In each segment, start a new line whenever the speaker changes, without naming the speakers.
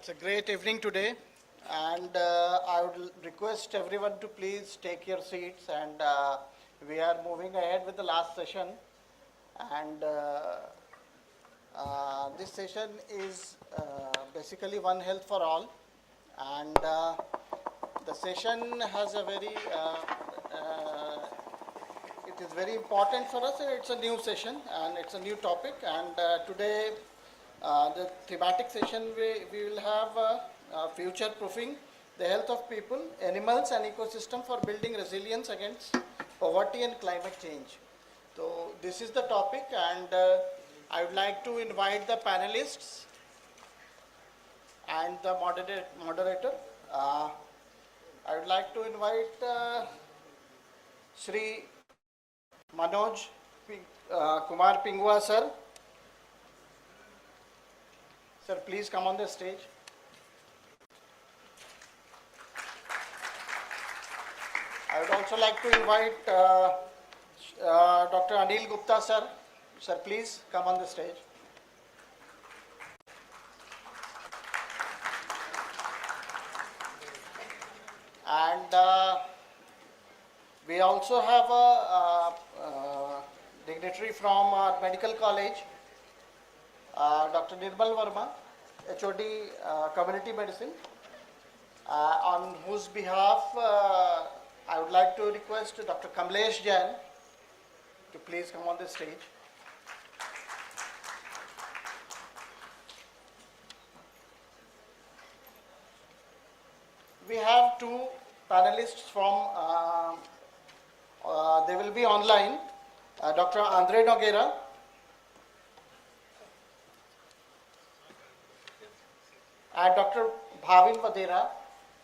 It's a great evening today, and I would request everyone to please take your seats. And we are moving ahead with the last session. And this session is basically One Health for All. And the session has a very it is very important for us. It's a new session and it's a new topic. And today, the thematic session we will have future proofing the health of people, animals, and ecosystem for building resilience against poverty and climate change. So, this is the topic, and I would like to invite the panelists and the moderator. I would like to invite Shri Manoj Kumar Pingwa, sir. Sir, please come on the stage. I would also like to invite Dr. Anil Gupta, sir. Sir, please come on the stage. And we also have a dignitary from our medical college, Dr. Nirmal Verma, HOD Community Medicine, on whose behalf I would like to request Dr. Kamlesh Jain to please come on the stage. We have two panelists from, they will be online, Dr. Andre Nogueira, and Dr. Bhavin Vadera.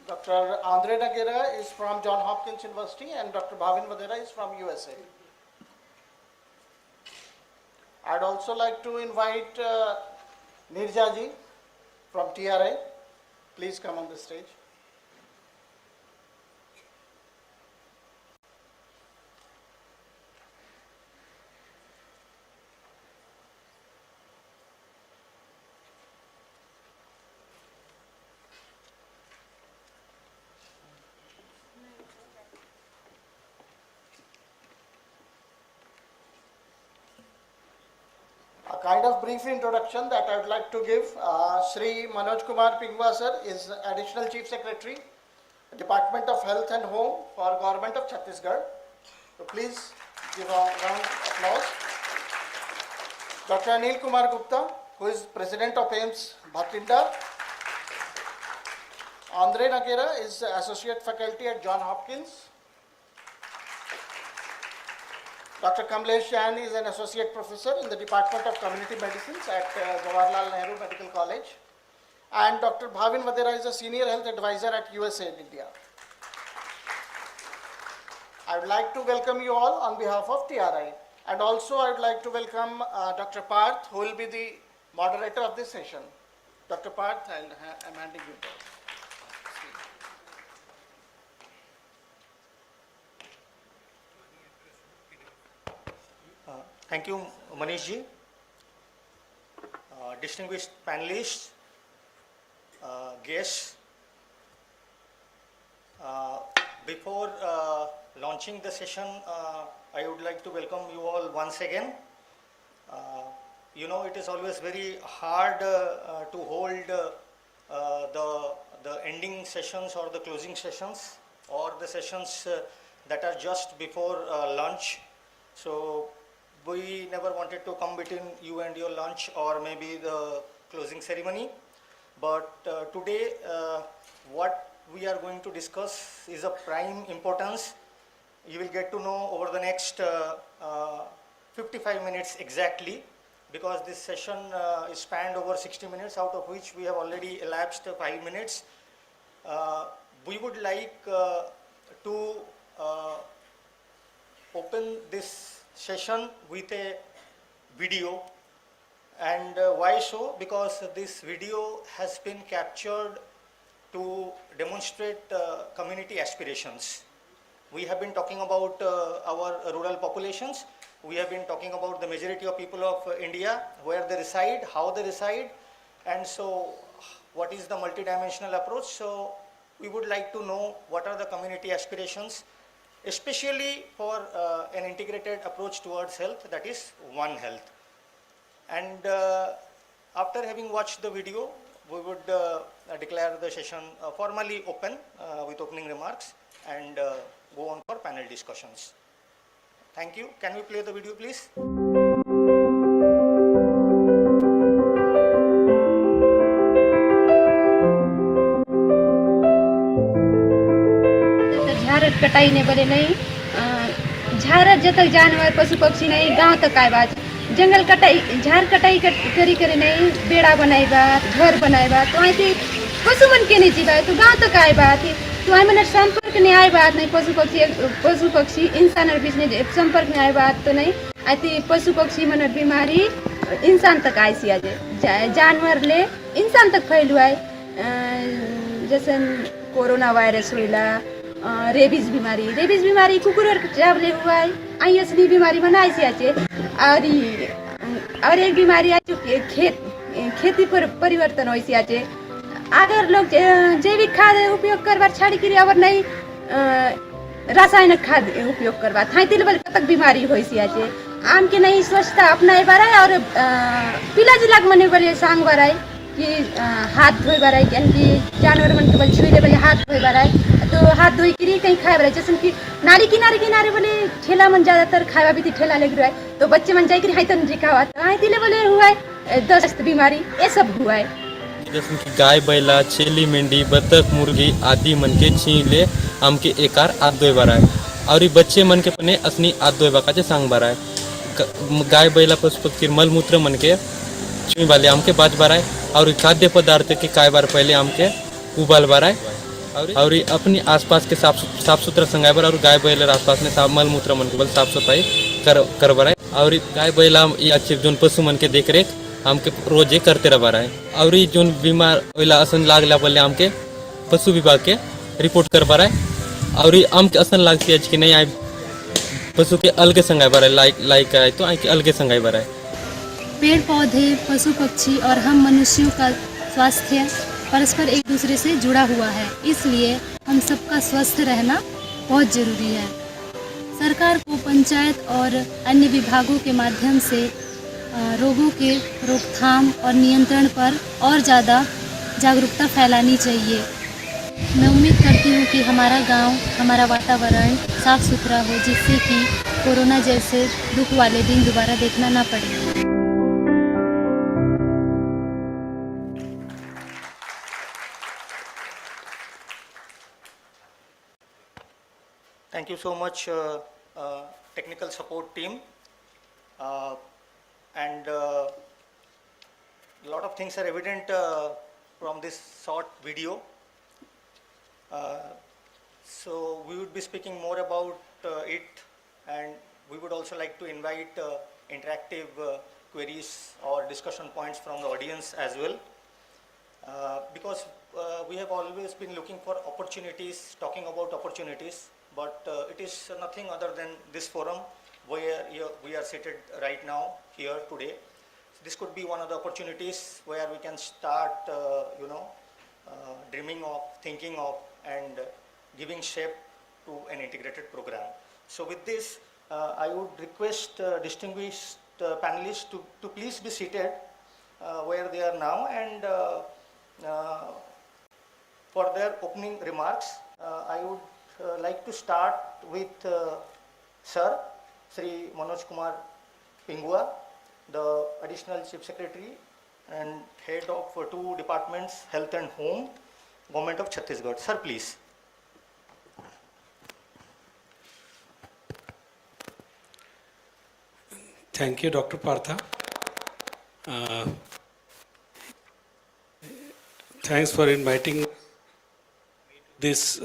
Dr. Andre Nogueira is from John Hopkins University and Dr. Bhavin Vadera is from USA. I'd also like to invite Nirja ji from TRI. Please come on the stage. Kind of brief introduction that I would like to give. Shri Manoj Kumar Pingwa sir is Additional Chief Secretary, Department of Health and Home for Government of Chhattisgarh. So please give a round of applause. Dr. Anil Kumar Gupta, who is President of AIIMS Bhatinda. Andre Nogueira is Associate Faculty at John Hopkins. Dr. Kamlesh Jain is an Associate Professor in the Department of Community Medicines at Jawaharlal Nehru Medical College. And Dr. Bhavin Vadera is a Senior Health Advisor at USAID India. I would like to welcome you all on behalf of TRI. And also I would like to welcome Dr. Parth, who will be the moderator of this session. Dr. Parth, I'm handing you the
Thank you, Manish ji. Distinguished panelists, guests. Before launching the session, I would like to welcome you all once again. You know, it is always very hard to hold the ending sessions or the closing sessions or the sessions that are just before lunch. So we never wanted to come between you and your lunch or maybe the closing ceremony. But today, what we are going to discuss is of prime importance. You will get to know over the next 55 minutes exactly, because this session is spanned over 60 minutes, out of which we have already elapsed 5 minutes. We would like to open this session with a video. And why so? Because this video has been captured to demonstrate community aspirations. We have been talking about our rural populations. We have been talking about the majority of people of India, where they reside, how they reside. And so what is the multidimensional approach. So we would like to know what are the community aspirations, especially for an integrated approach towards health, that is One Health. And after having watched the video, we would declare the session formally open with opening remarks and go on for panel discussions. Thank you. Can we play the video, please?
झारत कटाई ने बोले नहीं झारत जब तक जानवर पशु पक्षी नहीं गांव तक आए बात जंगल कटाई झाड़ कटाई करी करे नहीं बेड़ा बनाई बात घर बनाई बात तो ऐसे पशु मन के नहीं जीवा तो गांव तक आए बात तो आई मैंने संपर्क नहीं आए बात नहीं पशु पक्षी इंसान बीच में संपर्क नहीं आए बात तो नहीं ऐसी पशु पक्षी मन बीमारी इंसान तक आई सी आज जानवर ले इंसान तक फैलू आए जैसे कोरोना वायरस हुईला रेबीज बीमारी कुकुर चावले हुआ है आई असली बीमारी बनाई सी आचे और एक बीमारी आज खेती पर परिवर्तन हो सी आचे अगर लोग जैविक खाद उपयोग करवार छाड़ी करी और नहीं रासायनिक खाद उपयोग करवा थाई तिल बल तक बीमारी हो सी आचे आम के नहीं स्वच्छता अपनाए बाराय और पिला जिला मने बोले सांग बाराय कि हाथ धोए बाराय कि जानवर मन के बल छुई बोले हाथ धोए बाराय तो हाथ धोई करी कहीं खाए बाराय जैसे कि नारी किनारे बोले ठेला मन ज्यादातर खावा भी ठेला लग रहा है तो बच्चे मन जाए हाई तन रिखावा हाई तिले बोले हुआ है दस्त बीमारी ये सब हुआ है
जैसे कि गाय बैला छेली मेंढी बतख मुर्गी आदि मन के छीले आम के एकार आद दोय बाराय और बच्चे मन के पने असनी आद दोय बाकाचे सांग बाराय गाय बैला पशु पक्षी मल मूत्र मन के छुई वाले आम के बाज बाराय और खाद्य पदार्थ के काय बार पहले आम के उबाल बाराय और अपनी आसपास के साफ सुथरा संगाय बार और गाय बैल आसपास में मल मूत्र मन के बल साफ सफाई कर बाराय और गाय बैला ये अच्छे जो पशु मन के देख रेख हमके रोजे करते रह रहा है और जो बीमार होला असन लागला बोले हमके पशु विभाग के रिपोर्ट कर पा रहा है और हमके असन लागती है कि नहीं आए पशु के अलगे संगाई बार लाइक आए तो आए अलगे संगाई बार
पेड़ पौधे पशु पक्षी और हम मनुष्यों का स्वास्थ्य परस्पर एक दूसरे से जुड़ा हुआ है, इसलिए हम सबका स्वस्थ रहना बहुत जरूरी है। सरकार को पंचायत और अन्य विभागों के माध्यम से रोगों के रोकथाम और नियंत्रण पर और ज़्यादा जागरूकता फैलानी चाहिए। मैं उम्मीद करती हूँ कि हमारा गांव, हमारा वातावरण साफ सुथरा हो, जिससे कि कोरोना जैसे दुख वाले दिन दोबारा देखना ना पड़े।
Thank you so much, technical support team. And a lot of things are evident from this short video. So we would be speaking more about it, and we would also like to invite interactive queries or discussion points from the audience as well. Because we have always been looking for opportunities, talking about opportunities, but it is nothing other than this forum where we are seated right now here today. So this could be one of the opportunities where we can start, dreaming of, thinking of, and giving shape to an integrated program. So with this, I would request distinguished panelists to please be seated where they are now, and for their opening remarks, I would like to start with Sir Sri Manoj Kumar Pingua, the Additional Chief Secretary and Head of two departments, Health and Home, Government of Chhattisgarh. Sir, please.
Thank you, Dr. Partha. Thanks for inviting this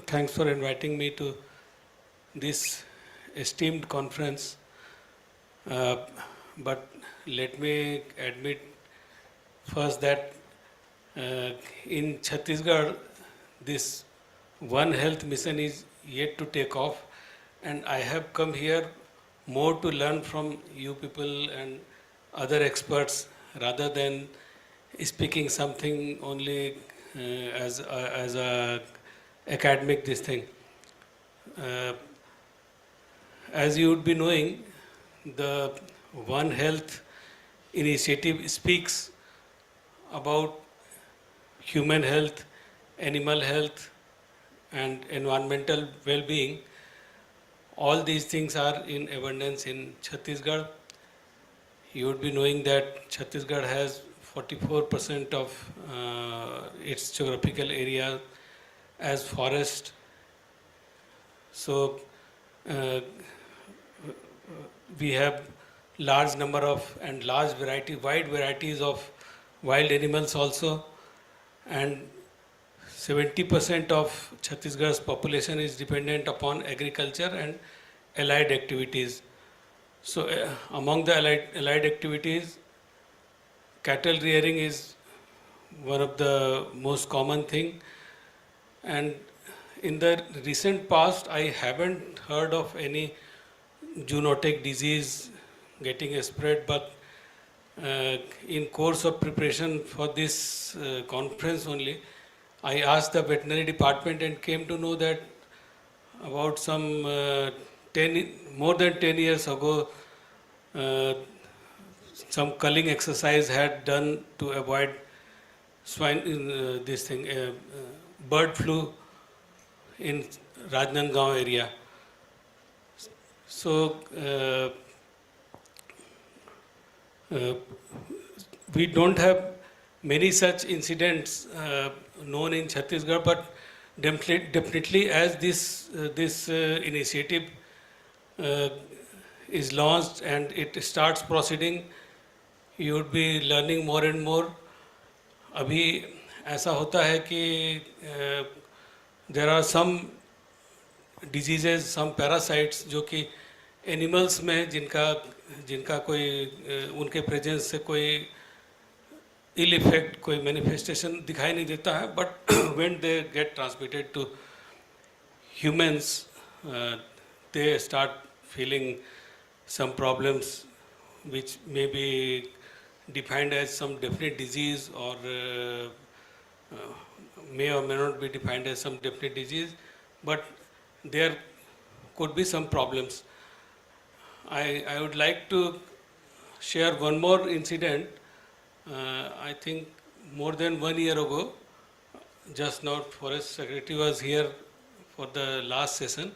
Thanks for inviting me to this esteemed conference. But let me admit first that in Chhattisgarh, this One Health mission is yet to take off, and I have come here more to learn from you people and other experts rather than speaking something only as a academic this thing. Uh, as you would be knowing, the One Health initiative speaks about human health, animal health, and environmental well-being. All these things are in abundance in Chhattisgarh. You would be knowing that Chhattisgarh has 44% of its geographical area as forest. So uh, we have large number of and large variety, wide varieties of wild animals also, and 70% of Chhattisgarh's population is dependent upon agriculture and allied activities. So among the allied activities, cattle rearing is one of the most common thing, and in the recent past I haven't heard of any zoonotic disease getting spread, but in course of preparation for this conference only, I asked the veterinary department and came to know that about some more than 10 years ago, uh, some culling exercise had done to avoid swine bird flu in Rajnandgaon area. So we don't have many such incidents known in Chhattisgarh, but definitely as this initiative is launched and it starts proceeding, you would be learning more and more. अभी ऐसा होता है कि there are some diseases, some parasites जो कि animals में जिनका कोई उनके presence से कोई ill effect, कोई manifestation दिखाई नहीं देता है, but when they get transmitted to humans, they start feeling some problems which may be defined as some definite disease or may or may not be defined as some definite disease, but there could be some problems. I would like to share one more incident. I think more than 1 year ago, just now Forest Secretary was here for the last session.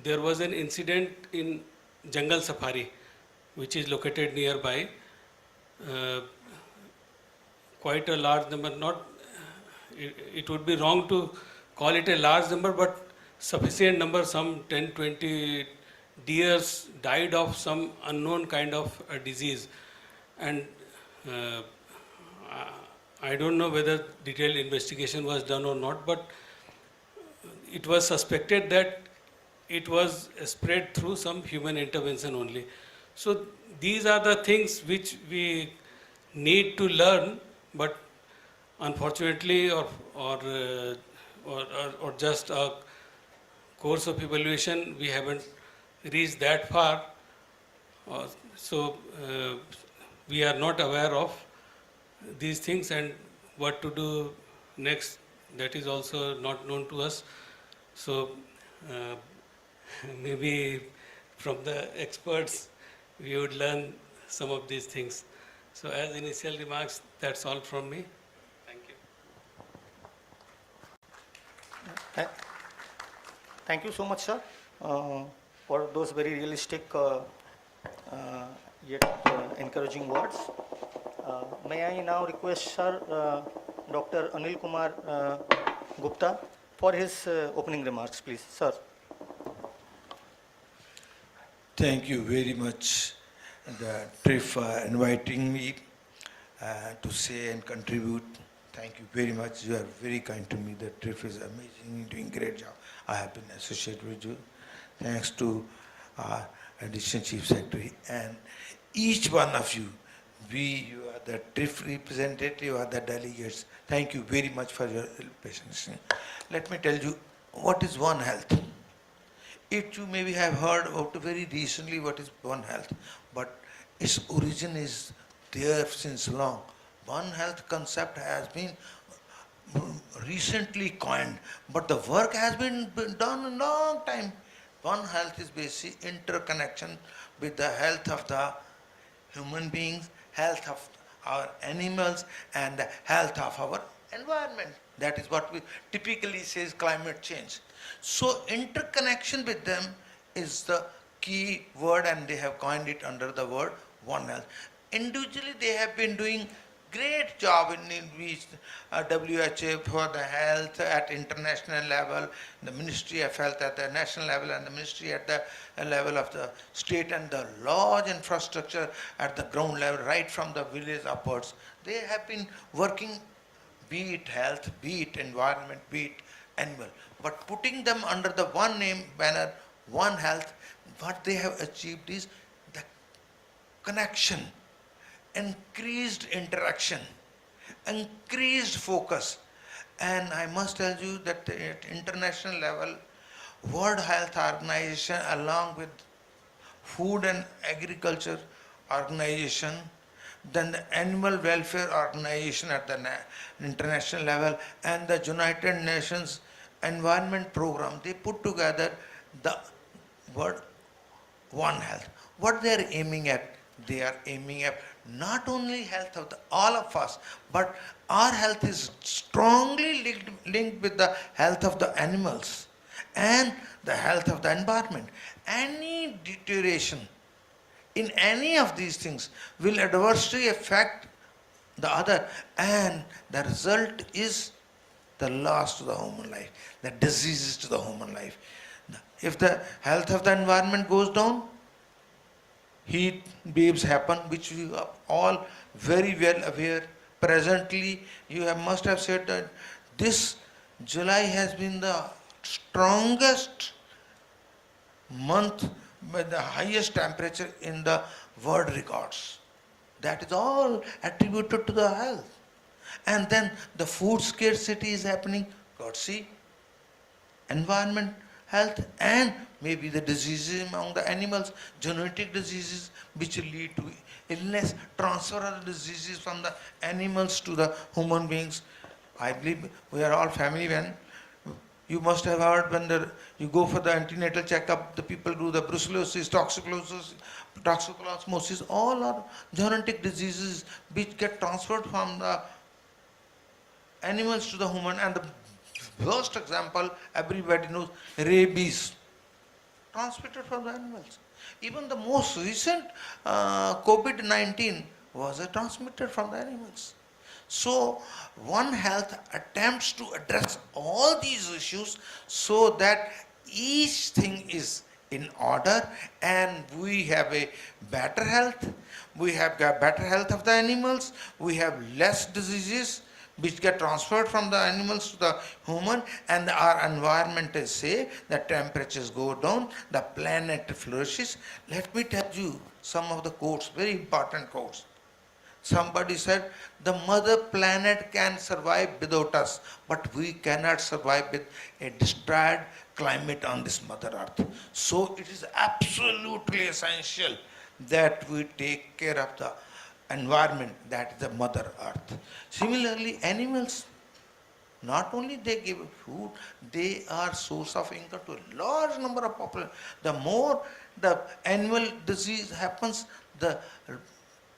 There was an incident in Jungle Safari, which is located nearby. Quite a large number, it would be wrong to call it a large number, but sufficient number, some 10-20 deers died of some unknown kind of a disease. And I don't know whether detailed investigation was done or not, but it was suspected that it was spread through some human intervention only. So these are the things which we need to learn, but unfortunately or just a course of evaluation, we haven't reached that far. So we are not aware of these things, and what to do next, that is also not known to us. So maybe from the experts we would learn some of these things. So as initial remarks, that's all from me. Thank you.
Thank you so much, sir, for those very realistic yet encouraging words. May I now request, sir, Dr. Anil Kumar Gupta for his opening remarks, please, sir.
Thank you very much, the TRIF, for inviting me to say and contribute. Thank you very much. You are very kind to me. The TRIF is amazing. You're doing a great job. I have been associated with you. Thanks to our Additional Chief Secretary and each one of you. You are the TRIF representative, you are the delegates. Thank you very much for your patience. Let me tell you what is One Health? It you maybe have heard about very recently what is One Health, but its origin is there since long. One Health concept has been recently coined, but the work has been done a long time. One Health is basically interconnection with the health of the human beings, health of our animals, and the health of our environment. That is what we typically say is climate change. So interconnection with them is the key word, and they have coined it under the word One Health. Individually, they have been doing great job in which WHO for the health at international level, the Ministry of Health at the national level, and the Ministry at the level of the state, and the large infrastructure at the ground level, right from the village upwards. They have been working, be it health, be it environment, be it animal, but putting them under the one name banner, One Health. What they have achieved is the connection, increased interaction, increased focus. And I must tell you that at international level, World Health Organization along with Food and Agriculture Organization, then the Animal Welfare Organization at the international level, and the United Nations Environment Program, they put together the word One Health. What they are aiming at? They are aiming at not only health of all of us, but our health is strongly linked with the health of the animals and the health of the environment. Any deterioration in any of these things will adversely affect the other, and the result is the loss to the human life, the diseases to the human life. If the health of the environment goes down, heat waves happen, which we are all very well aware. Presently, must have said that this July has been the strongest month with the highest temperature in the world records. That is all attributed to the health. And then the food scarcity is happening. God see, environment, health, and maybe the diseases among the animals, genetic diseases which lead to illness, transfer of the diseases from the animals to the human beings. I believe we are all family men. You must have heard when you go for the antenatal checkup, the people do the brucellosis, toxoplasmosis, all are genetic diseases which get transferred from the animals to the human. And the worst example, everybody knows, rabies, transmitted from the animals. Even the most recent COVID-19 was transmitted from the animals. So One Health attempts to address all these issues so that each thing is in order and we have a better health, we have got better health of the animals, we have less diseases which get transferred from the animals to the human, and our environment is safe, the temperatures go down, the planet flourishes. Let me tell you some of the quotes, very important quotes. Somebody said, the mother planet can survive without us, but we cannot survive with a destroyed climate on this mother earth. So it is absolutely essential that we take care of the environment, that is the mother earth. Similarly, animals, not only they give food, they are source of income to a large number of population. The more the animal disease happens, the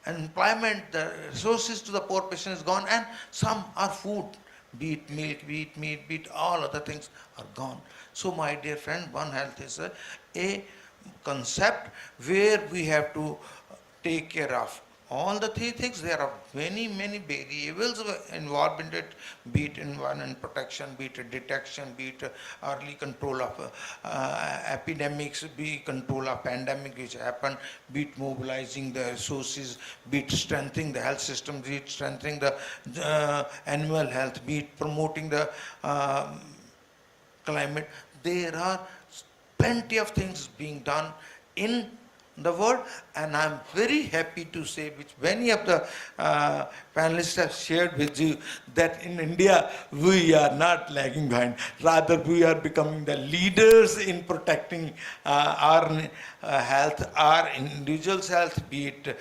employment, the resources to the poor patient is gone, and some are food, be it milk, be it meat, be it all other things are gone. So my dear friend, One Health is a concept where we have to take care of all the three things. There are many variables involved in it, be it environment protection, be it detection, be it early control of epidemics, be it control of pandemic which happened, be it mobilizing the resources, be it strengthening the health system, be it strengthening the animal health, be it promoting the climate. There are plenty of things being done in the world, and I'm very happy to say, which many of the panelists have shared with you, that in India we are not lagging behind. Rather, we are becoming the leaders in protecting our health, our individual's health, be it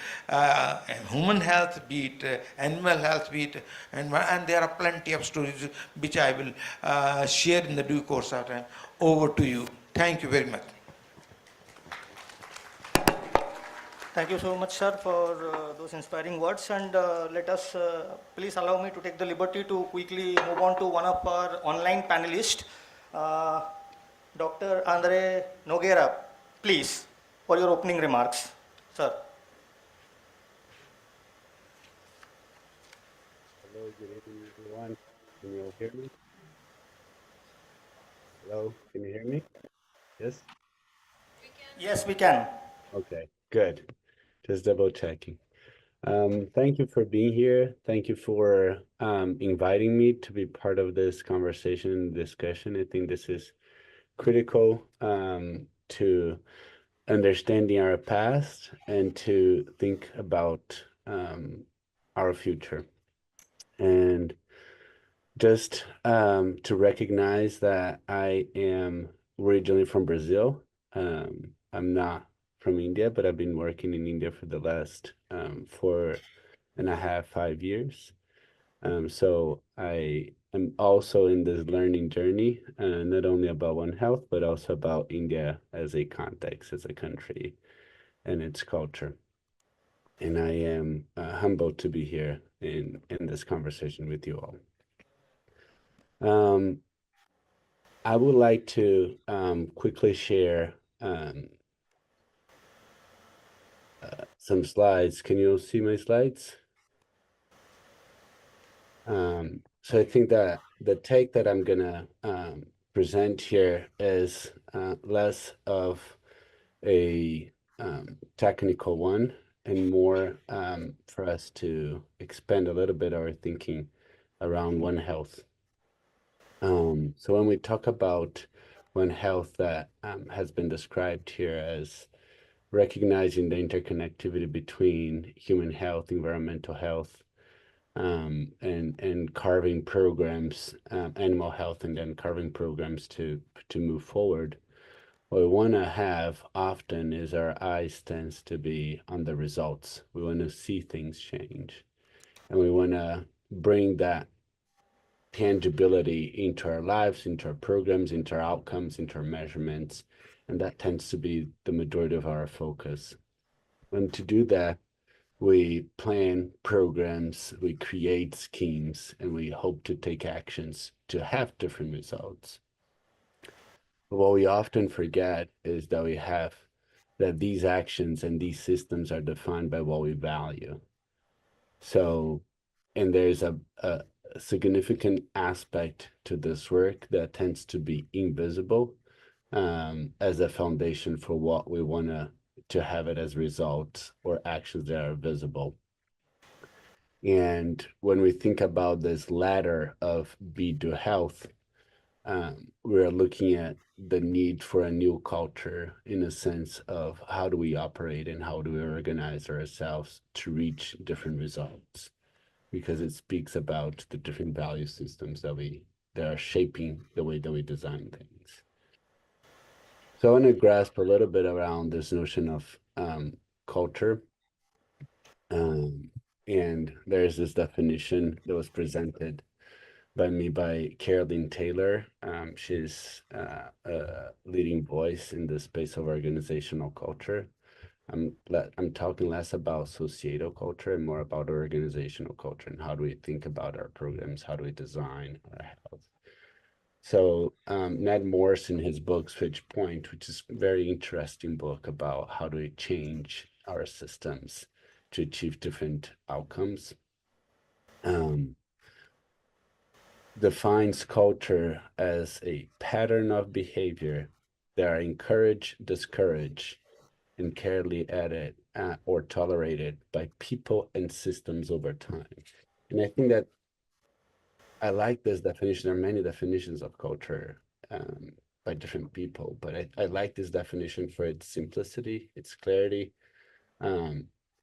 human health, be it animal health, be it, and there are plenty of stories which I will share in the due course of time. Over to you. Thank you very much.
Thank you so much, sir, for those inspiring words. And let us, please allow me to take the liberty to quickly move on to one of our online panelists, Dr. Andre Noguera, please, for your opening remarks. Sir.
Hello, good evening, everyone. Can you all hear me? Hello, can you hear me? Yes?
Yes, we can.
Okay, good. Just double checking. Thank you for being here. Thank you for inviting me to be part of this conversation and discussion. I think this is critical to understanding our past and to think about our future. And just to recognize that I am originally from Brazil. I'm not from India, but I've been working in India for the last 4.5, 5 years. So I am also in this learning journey, not only about One Health, but also about India as a context, as a country, and its culture. And I am humbled to be here in this conversation with you all. I would like to quickly share some slides. Can you see my slides? So I think that the take that I'm gonna present here is less of a technical one and more for us to expand a little bit our thinking around One Health. So when we talk about One Health, that has been described here as recognizing the interconnectivity between human health, environmental health, and carving programs, animal health, and then carving programs to move forward. What we want to have often is our eyes tends to be on the results. We want to see things change, and we want to bring that tangibility into our lives, into our programs, into our outcomes, into our measurements, and that tends to be the majority of our focus. And to do that, we plan programs, we create schemes, and we hope to take actions to have different results. But what we often forget is that these actions and these systems are defined by what we value. So, and there's a significant aspect to this work that tends to be invisible as a foundation for what we want to have it as results or actions that are visible. And when we think about this ladder of Be-Do Health, we're looking at the need for a new culture in a sense of how do we operate and how do we organize ourselves to reach different results, because it speaks about the different value systems that are shaping the way that we design things. So I want to grasp a little bit around this notion of culture. And there's this definition that was presented by Carolyn Taylor. She's a leading voice in the space of organizational culture. I'm talking less about societal culture and more about organizational culture and how do we think about our programs, how do we design our health. So Ned Morse in his book Switch Point, which is a very interesting book about how do we change our systems to achieve different outcomes, defines culture as a pattern of behavior that are encouraged, discouraged, and carefully added or tolerated by people and systems over time. And I think that I like this definition. There are many definitions of culture by different people. But I like this definition for its simplicity, its clarity,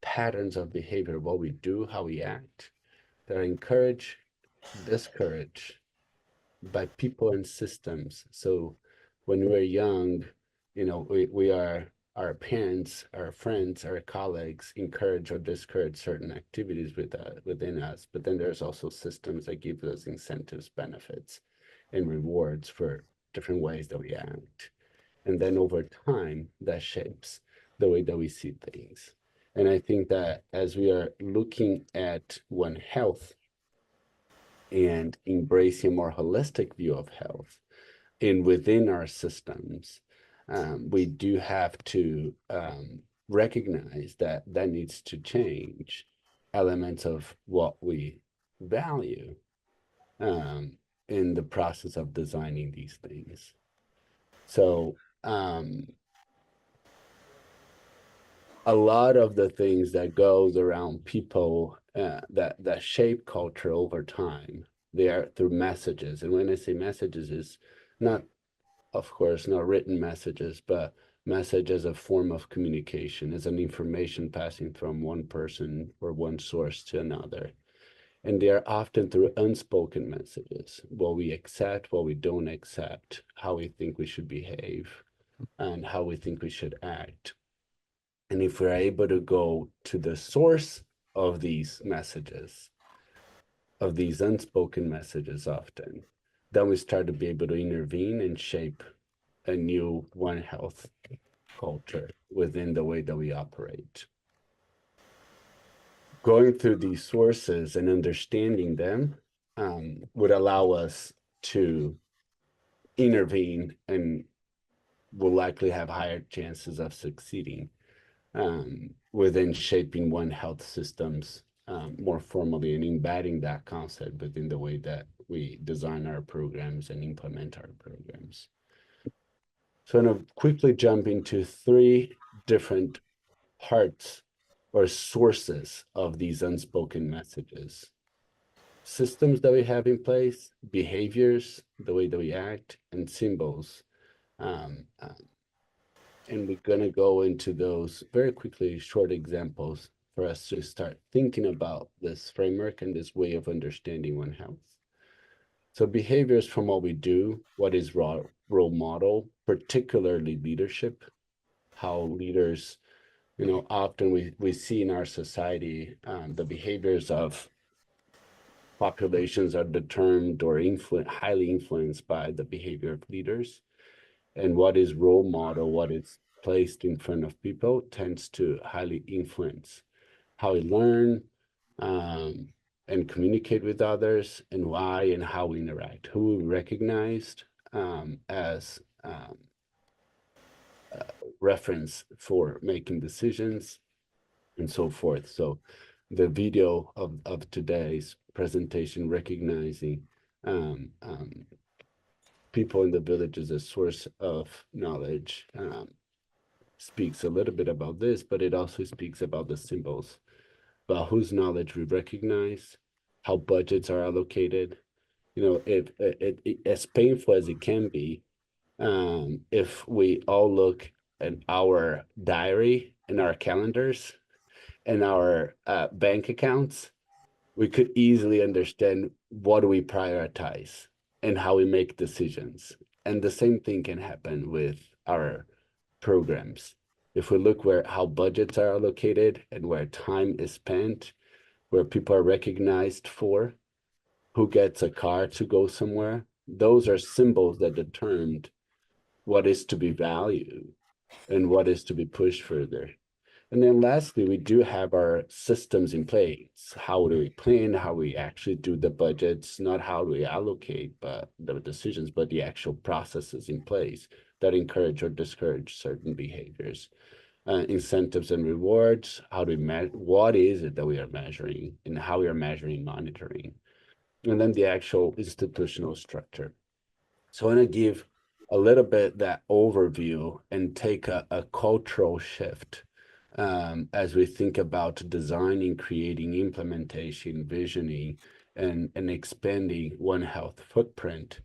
patterns of behavior, what we do, how we act, that are encouraged, discouraged by people and systems. So when we're young, we are, our parents, our friends, our colleagues encourage or discourage certain activities within us. But then there's also systems that give us incentives, benefits, and rewards for different ways that we act. And then over time, that shapes the way that we see things. And I think that as we are looking at One Health and embracing a more holistic view of health and within our systems, we do have to recognize that that needs to change elements of what we value in the process of designing these things. So a lot of the things that goes around people that shape culture over time, they are through messages. And when I say messages, is not, of course, not written messages, but message as a form of communication, as an information passing from one person or one source to another. And they are often through unspoken messages, what we accept, what we don't accept, how we think we should behave, and how we think we should act. And if we're able to go to the source of these messages, of these unspoken messages often, then we start to be able to intervene and shape a new One Health culture within the way that we operate. Going through these sources and understanding them would allow us to intervene and will likely have higher chances of succeeding within shaping One Health systems more formally and embedding that concept within the way that we design our programs and implement our programs. So I'm going to quickly jump into 3 different parts or sources of these unspoken messages. Systems that we have in place, behaviors, the way that we act, and symbols. And we're going to go into those very quickly, short examples for us to start thinking about this framework and this way of understanding One Health. So behaviors from what we do, what is role model, particularly leadership, how leaders, often we see in our society the behaviors of populations are determined or highly influenced by the behavior of leaders. And what is role model, what is placed in front of people tends to highly influence how we learn and communicate with others, and why and how we interact, who we recognized as reference for making decisions, and so forth. So the video of today's presentation, recognizing people in the village as a source of knowledge, speaks a little bit about this, but it also speaks about the symbols, about whose knowledge we recognize, how budgets are allocated. If as painful as it can be, if we all look at our diary and our calendars and our bank accounts, we could easily understand what we prioritize and how we make decisions. And the same thing can happen with our programs. If we look how budgets are allocated and where time is spent, where people are recognized for, who gets a car to go somewhere, those are symbols that determined what is to be valued and what is to be pushed further. And then lastly, we do have our systems in place. How do we plan, how we actually do the budgets, not how do we allocate but the decisions, but the actual processes in place that encourage or discourage certain behaviors. Incentives and rewards, how do we measure, what is it that we are measuring and how we are measuring, monitoring. And then the actual institutional structure. So I want to give a little bit that overview and take a cultural shift as we think about designing, creating, implementation, visioning, and expanding One Health footprint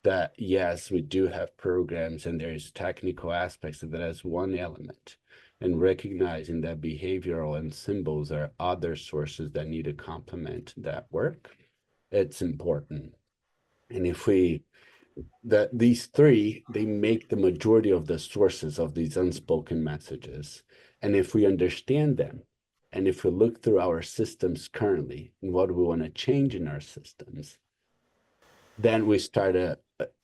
that yes, we do have programs and there's technical aspects of that as one element, and recognizing that behavioral and symbols are other sources that need to complement that work, it's important. And if we, that these three, they make the majority of the sources of these unspoken messages. And if we understand them, and if we look through our systems currently and what we want to change in our systems, then we start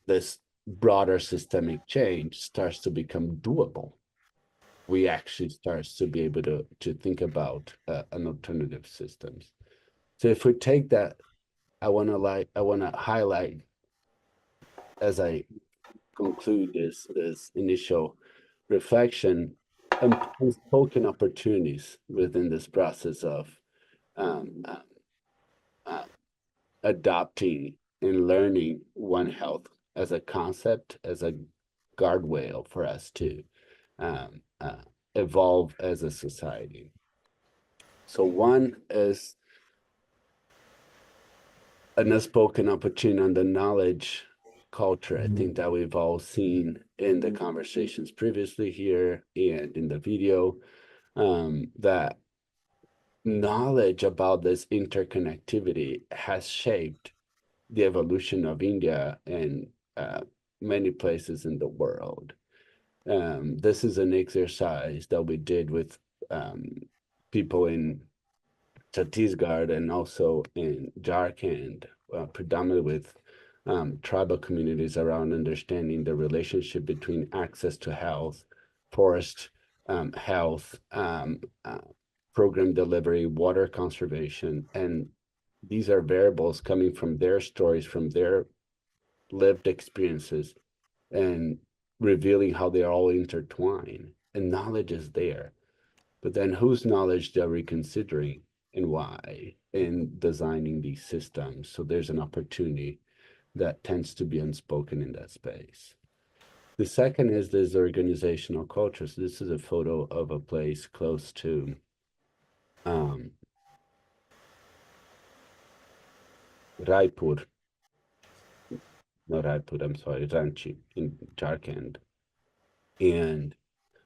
this broader systemic change starts to become doable. We actually starts to be able to think about an alternative systems. So if we take that, I want to highlight as I conclude this initial reflection, unspoken opportunities within this process of um, adopting and learning One Health as a concept, as a guardrail for us to evolve as a society. So one is an unspoken opportunity on the knowledge culture. I think that we've all seen in the conversations previously here and in the video, that knowledge about this interconnectivity has shaped the evolution of India and many places in the world. This is an exercise that we did with people in Chhattisgarh and also in Jharkhand, predominantly with tribal communities, around understanding the relationship between access to health, forest health, program delivery, water conservation. And these are variables coming from their stories, from their lived experiences, and revealing how they are all intertwined. And knowledge is there. But then whose knowledge are we considering and why in designing these systems? So there's an opportunity that tends to be unspoken in that space. The second is this organizational culture. So this is a photo of a place close to Raipur, not Raipur, I'm sorry, Ranchi in Jharkhand. And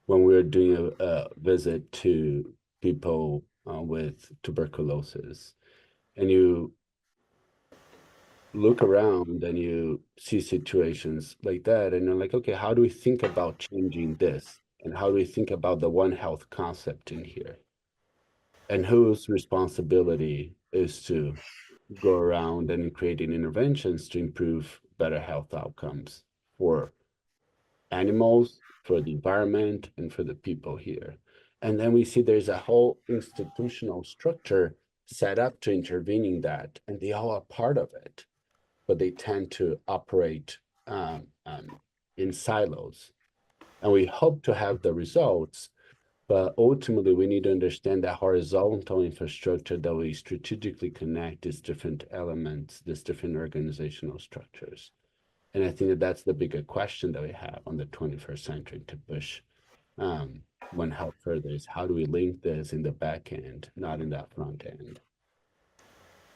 when we were doing a visit to people with tuberculosis, and you look around and you see situations like that, and you're like, okay, how do we think about changing this? And how do we think about the One Health concept in here? And whose responsibility is to go around and creating interventions to improve better health outcomes for animals, for the environment, and for the people here? And then we see there's a whole institutional structure set up to intervening that, and they all are part of it, but they tend to operate in silos. And we hope to have the results, but ultimately we need to understand that horizontal infrastructure that we strategically connect these different elements, these different organizational structures. And I think that that's the bigger question that we have on the 21st century to push One Health further, is how do we link this in the back end, not in that front end?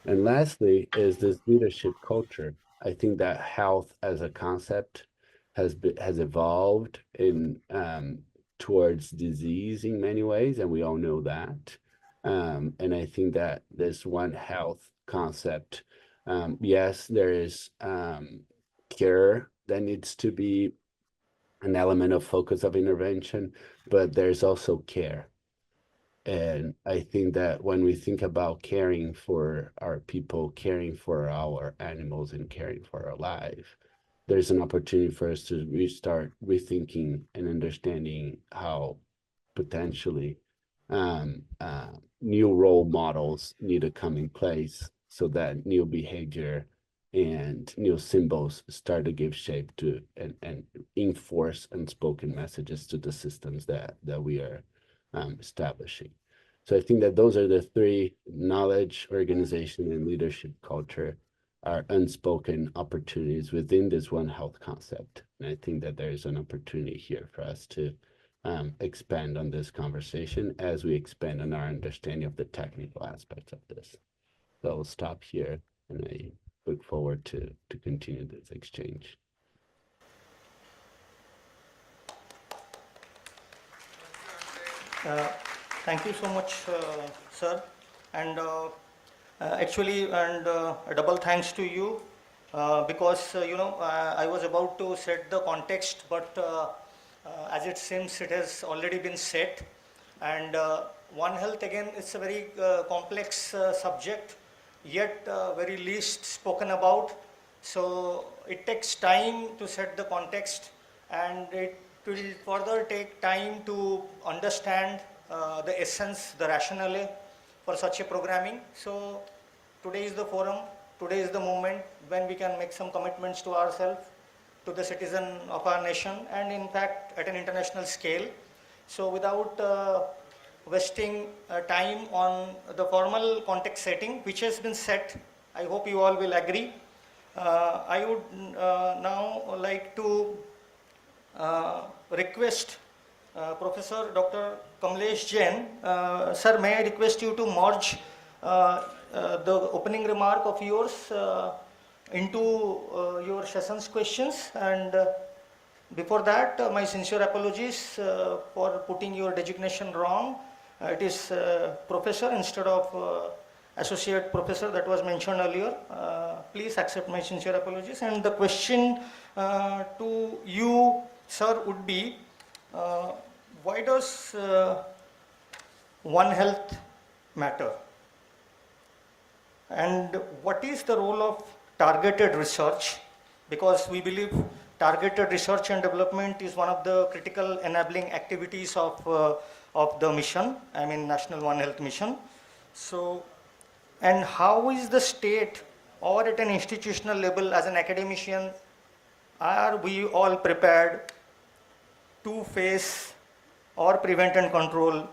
And lastly is this leadership culture. I think that health as a concept has evolved in towards disease in many ways, and we all know that. And I think that this One Health concept, yes, there is care that needs to be an element of focus of intervention, but there's also care. And I think that when we think about caring for our people, caring for our animals, and caring for our life, there's an opportunity for us to restart rethinking and understanding how potentially new role models need to come in place so that new behavior and new symbols start to give shape to and enforce unspoken messages to the systems that we are establishing. So I think that those are the three: knowledge, organization, and leadership culture are unspoken opportunities within this One Health concept. And I think that there is an opportunity here for us to expand on this conversation as we expand on our understanding of the technical aspects of this. So I'll stop here, and I look forward to continue this exchange.
Uh, Thank you so much, sir. And actually, a double thanks to you because, I was about to set the context, but as it seems, it has already been set. And One Health, again, it's a very complex subject, yet very least spoken about. So it takes time to set the context, and it will further take time to understand the essence, the rationale for such a programming. So today is the forum, today is the moment when we can make some commitments to ourselves, to the citizen of our nation, and in fact at an international scale. So without wasting time on the formal context setting, which has been set, I hope you all will agree. I would now like to request Professor Dr. Kamlesh Jain. Sir, may I request you to merge the opening remark of yours into your session's questions, and before that, my sincere apologies for putting your designation wrong. It is professor instead of associate professor that was mentioned earlier. Please accept my sincere apologies. And the question to you, sir, would be, why does One Health matter? And what is the role of targeted research? Because we believe targeted research and development is one of the critical enabling activities of the mission, I mean National One Health Mission. So, and how is the state or at an institutional level as an academician, are we all prepared to face or prevent and control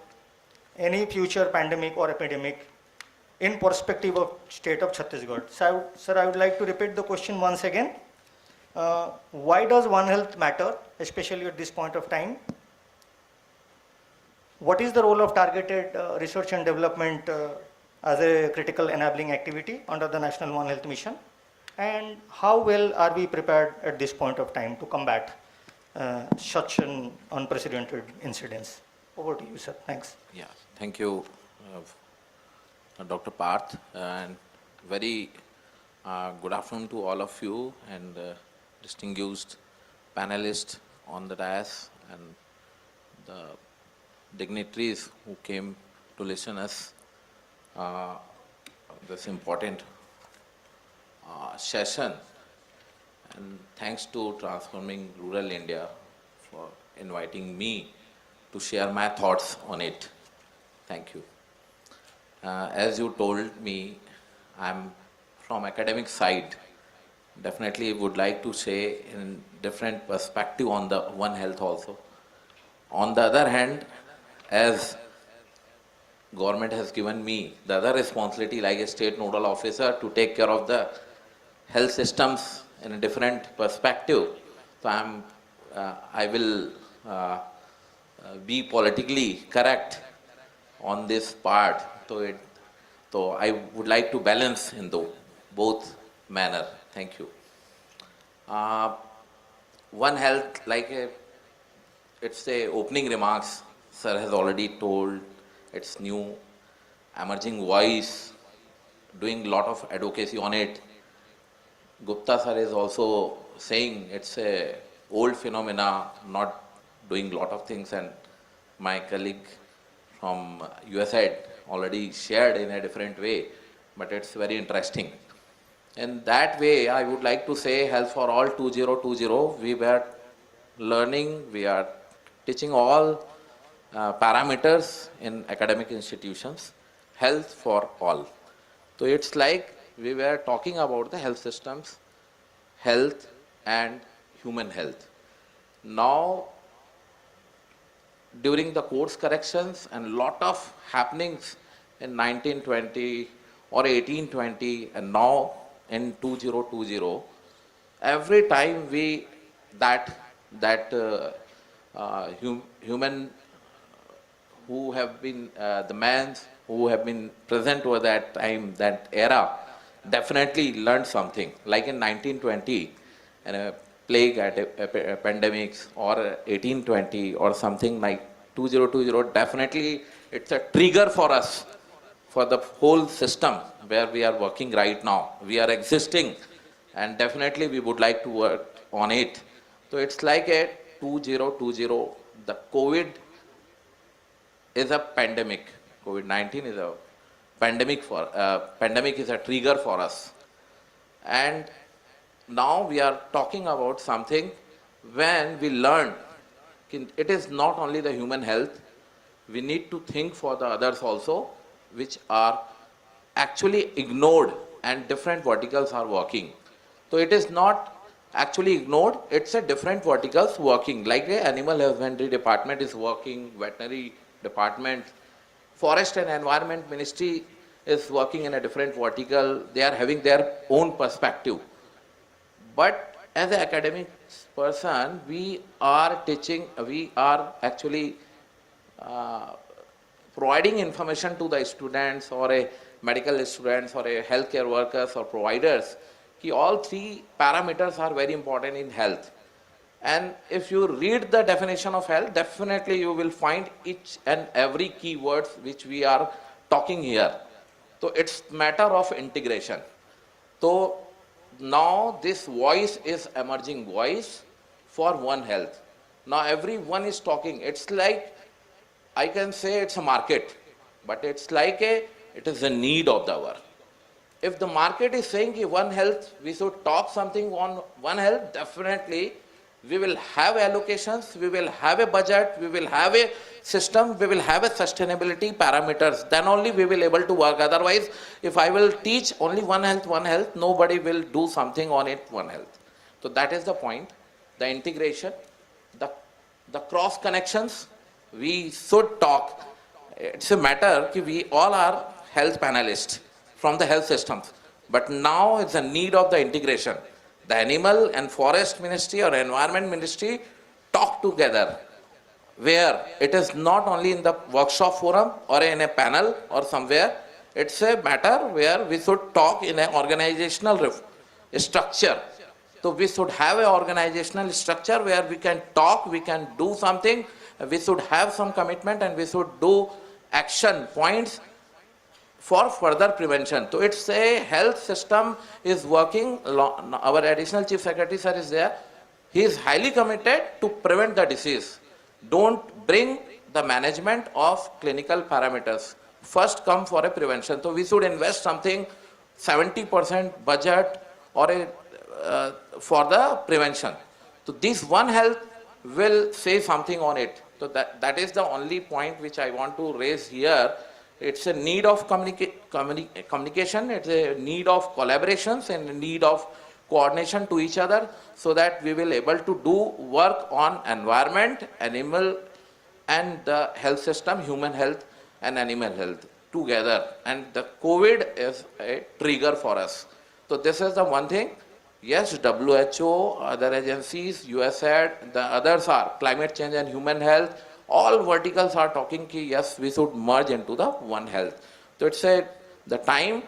any future pandemic or epidemic in perspective of state of Chhattisgarh? So, sir, I would like to repeat the question once again. Why does One Health matter, especially at this point of time? What is the role of targeted research and development as a critical enabling activity under the National One Health Mission? And how well are we prepared at this point of time to combat such an unprecedented incidence? Over to you, sir. Thanks.
Yeah, thank you, Dr. Parth, and very good afternoon to all of you and distinguished panelists on the dais and the dignitaries who came to listen us this important session. And thanks to Transforming Rural India for inviting me to share my thoughts on it. Thank you. As you told me, I'm from academic side. Definitely would like to say in different perspective on the One Health also. On the other hand, as government has given me the other responsibility like a state nodal officer to take care of the health systems in a different perspective. So I will be politically correct on this part. So I would like to balance in the both manner. Thank you. One Health, it's a opening remarks, sir has already told, it's new, emerging voice, doing a lot of advocacy on it. Gupta sir is also saying it's a old phenomena, not doing a lot of things, and my colleague from USAID already shared in a different way, but it's very interesting. In that way, I would like to say Health for All 2020, we were learning, we are teaching all parameters in academic institutions, health for all. So it's like we were talking about the health systems, health and human health. Now, during the course corrections and lot of happenings in 1920 or 1820 and now in 2020, every time human who have been, the men who have been present over that time, that era, definitely learned something. Like in 1920, in a plague at a pandemics, or 1820 or something like 2020, definitely it's a trigger for us, for the whole system where we are working right now. We are existing and definitely we would like to work on it. So it's like a 2020, the COVID is a pandemic. COVID-19 is a pandemic is a trigger for us. And now we are talking about something when we learn it is not only the human health, we need to think for the others also, which are actually ignored and different verticals are working. So it is not actually ignored, it's a different verticals working, like the animal husbandry department is working, veterinary department, forest and environment ministry is working in a different vertical, they are having their own perspective. But as an academic person, we are actually providing information to the students or a medical students or a healthcare workers or providers. All three parameters are very important in health. And if you read the definition of health, definitely you will find each and every keywords which we are talking here. So it's matter of integration. So now this voice is emerging voice for One Health. Now everyone is talking. It's like, I can say it's a market, but it's like it is a need of the hour. If the market is saying One Health, we should talk something on One Health, definitely we will have allocations, we will have a budget, we will have a system, we will have a sustainability parameters. Then only we will able to work. Otherwise, if I will teach only One Health, nobody will do something on it, One Health. So that is the point. The integration, the cross connections, we should talk. It's a matter that we all are health panelists from the health systems. But now it's a need of the integration. The animal and forest ministry or environment ministry talk together, where it is not only in the workshop forum or in a panel or somewhere, it's a matter where we should talk in an organizational structure. So we should have an organizational structure where we can talk, we can do something, we should have some commitment and we should do action points for further prevention. So it's a health system is working, our additional chief secretary sir is there, he is highly committed to prevent the disease. Don't bring the management of clinical parameters. First come for a prevention. So we should invest something 70% budget or for the prevention. So this One Health will say something on it. So that is the only point which I want to raise here. It's a need of communication, it's a need of collaborations and a need of coordination to each other so that we will able to do work on environment, animal and the health system, human health and animal health together. And the COVID is a trigger for us. So this is the one thing. Yes, WHO, other agencies, USAID, the others are climate change and human health. All verticals are talking ki yes, we should merge into the One Health. So it's the time,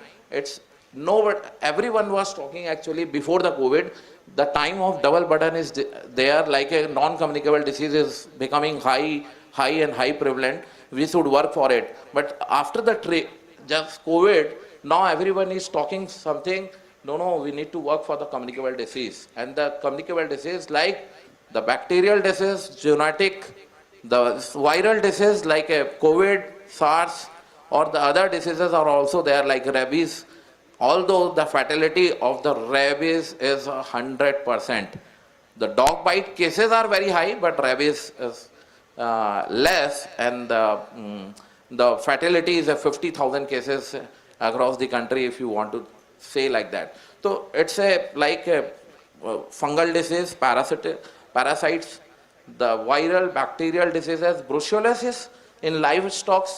everyone was talking actually before the COVID, the time of double burden is there, like a non-communicable disease is becoming high prevalent. We should work for it. But after the just COVID, now everyone is talking something, no, we need to work for the communicable disease. And the communicable disease like the bacterial disease, zoonotic, the viral disease like a COVID, SARS, or the other diseases are also there like rabies. Although the fatality of the rabies is 100%. The dog bite cases are very high, but rabies is less, and the fatality is a 50,000 cases across the country if you want to say like that. So it's like a fungal disease, parasites, the viral bacterial diseases, brucellosis in livestock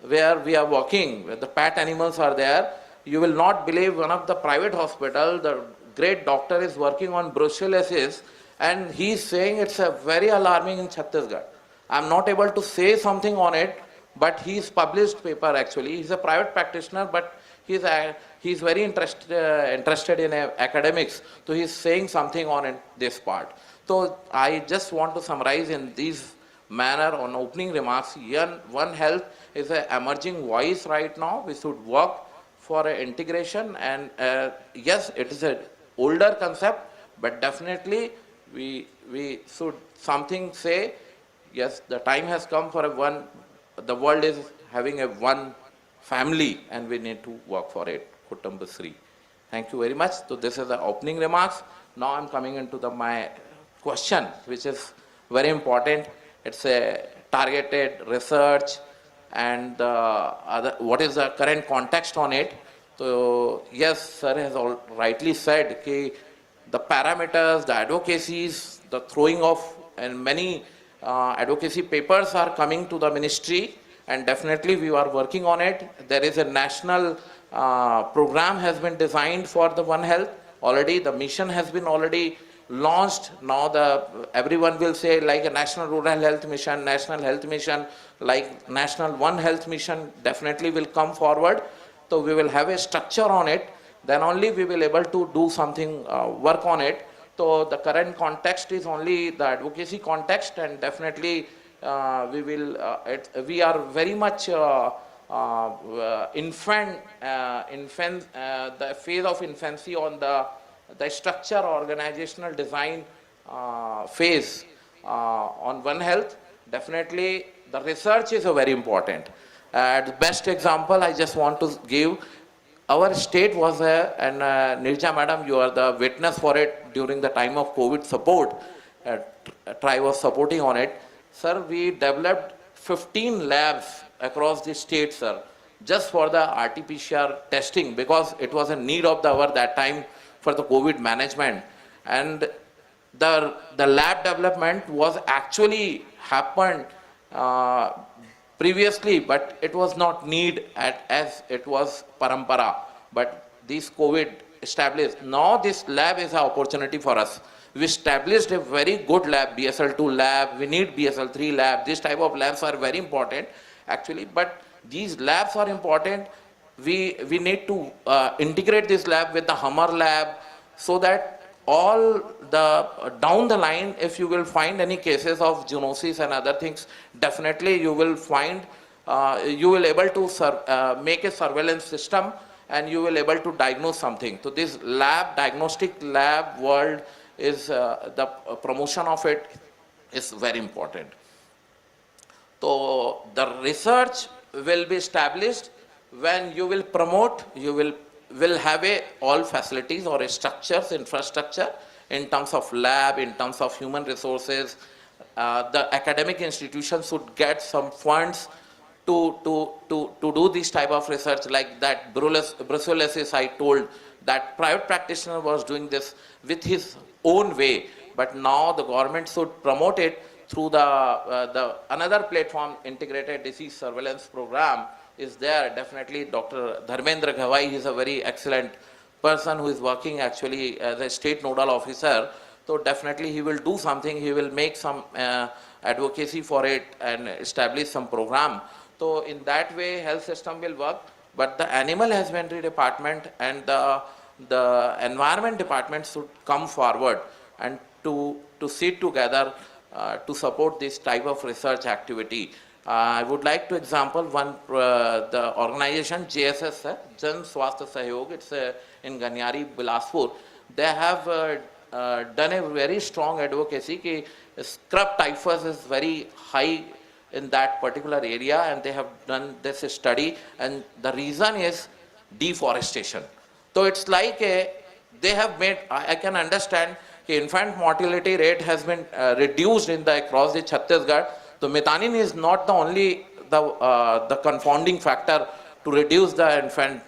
where we are working, where the pet animals are there. You will not believe one of the private hospital, the great doctor is working on brucellosis and he is saying it's a very alarming in Chhattisgarh. I'm not able to say something on it, but he's published paper actually. He's a private practitioner, but he's very interested in academics. So he's saying something on this part. So I just want to summarize in these manner on opening remarks, One Health is an emerging voice right now. We should work for integration, and yes, it is an older concept, but definitely we should something say, yes, the time has come for the world is having a one family, and we need to work for it. Kutumbasri. Thank you very much. So this is the opening remarks. Now I'm coming into my question, which is very important. It's a targeted research, and what is the current context on it. So yes, sir has rightly said that the parameters, the advocacies, the throwing of, and many advocacy papers are coming to the ministry, and definitely we are working on it. There is a national program has been designed for the One Health. Already the mission has been already launched. Now everyone will say like a National Rural Health Mission, National Health Mission, like National One Health Mission definitely will come forward. So we will have a structure on it. Then only we will able to do something, work on it. So the current context is only the advocacy context, and definitely we are very much the phase of infancy on the structure organizational design phase on One Health. Definitely the research is a very important. The best example I just want to give, our state was and Nirja madam, you are the witness for it during the time of COVID support. TRI was supporting on it. Sir, we developed 15 labs across the state, sir, just for the RT-PCR testing, because it was a need of the hour that time for the COVID management. And the lab development was actually happened previously, but it was not need as it was parampara. But this COVID established. Now this lab is an opportunity for us. We established a very good lab, BSL-2 lab. We need BSL-3 lab. This type of labs are very important, actually. But these labs are important. We need to integrate this lab with the Hummer lab, so that all the down the line, if you will find any cases of zoonosis and other things, definitely you will find, you will able to make a surveillance system, and you will able to diagnose something. So this lab, diagnostic lab world is, the promotion of it is very important. So the research will be established when you will promote, you will have all facilities or structures, infrastructure in terms of lab, in terms of human resources. The academic institutions should get some funds to do this type of research, like that brucellosis I told, that private practitioner was doing this with his own way, but now the government should promote it through the another platform, integrated disease surveillance program is there. Definitely Dr. Dharmendra Ghawai, he is a very excellent person who is working actually as a state nodal officer. So definitely he will do something, he will make some advocacy for it and establish some program. So in that way health system will work, but the animal husbandry department and the environment department should come forward and to sit together to support this type of research activity. I would like to example one, the organization JSS, Jan Swasthya Sahyog, it's in Ganyari, Bilaspur. They have done a very strong advocacy कि scrub typhus is very high in that particular area, and they have done this study, and the reason is deforestation. So it's like they have made, I can understand that infant mortality rate has been reduced in across the Chhattisgarh. So methionine is not the only the confounding factor to reduce the infant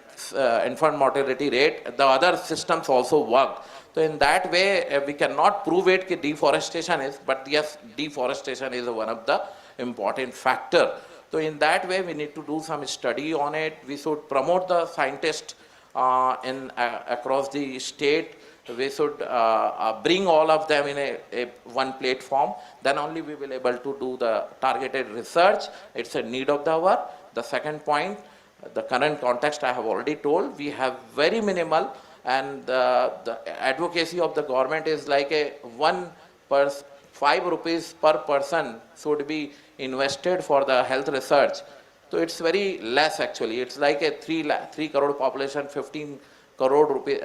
mortality rate. The other systems also work. So in that way, we cannot prove it that deforestation is, but yes, deforestation is one of the important factor. So in that way, we need to do some study on it. We should promote the scientists across the state. We should bring all of them in a one platform. Then only we will able to do the targeted research. It's a need of the hour. The second point, the current context I have already told. We have very minimal, and the advocacy of the government is like a one 5 rupees per person should be invested for the health research. So it's very less actually. It's like a 3 crore population, 15 crore rupees,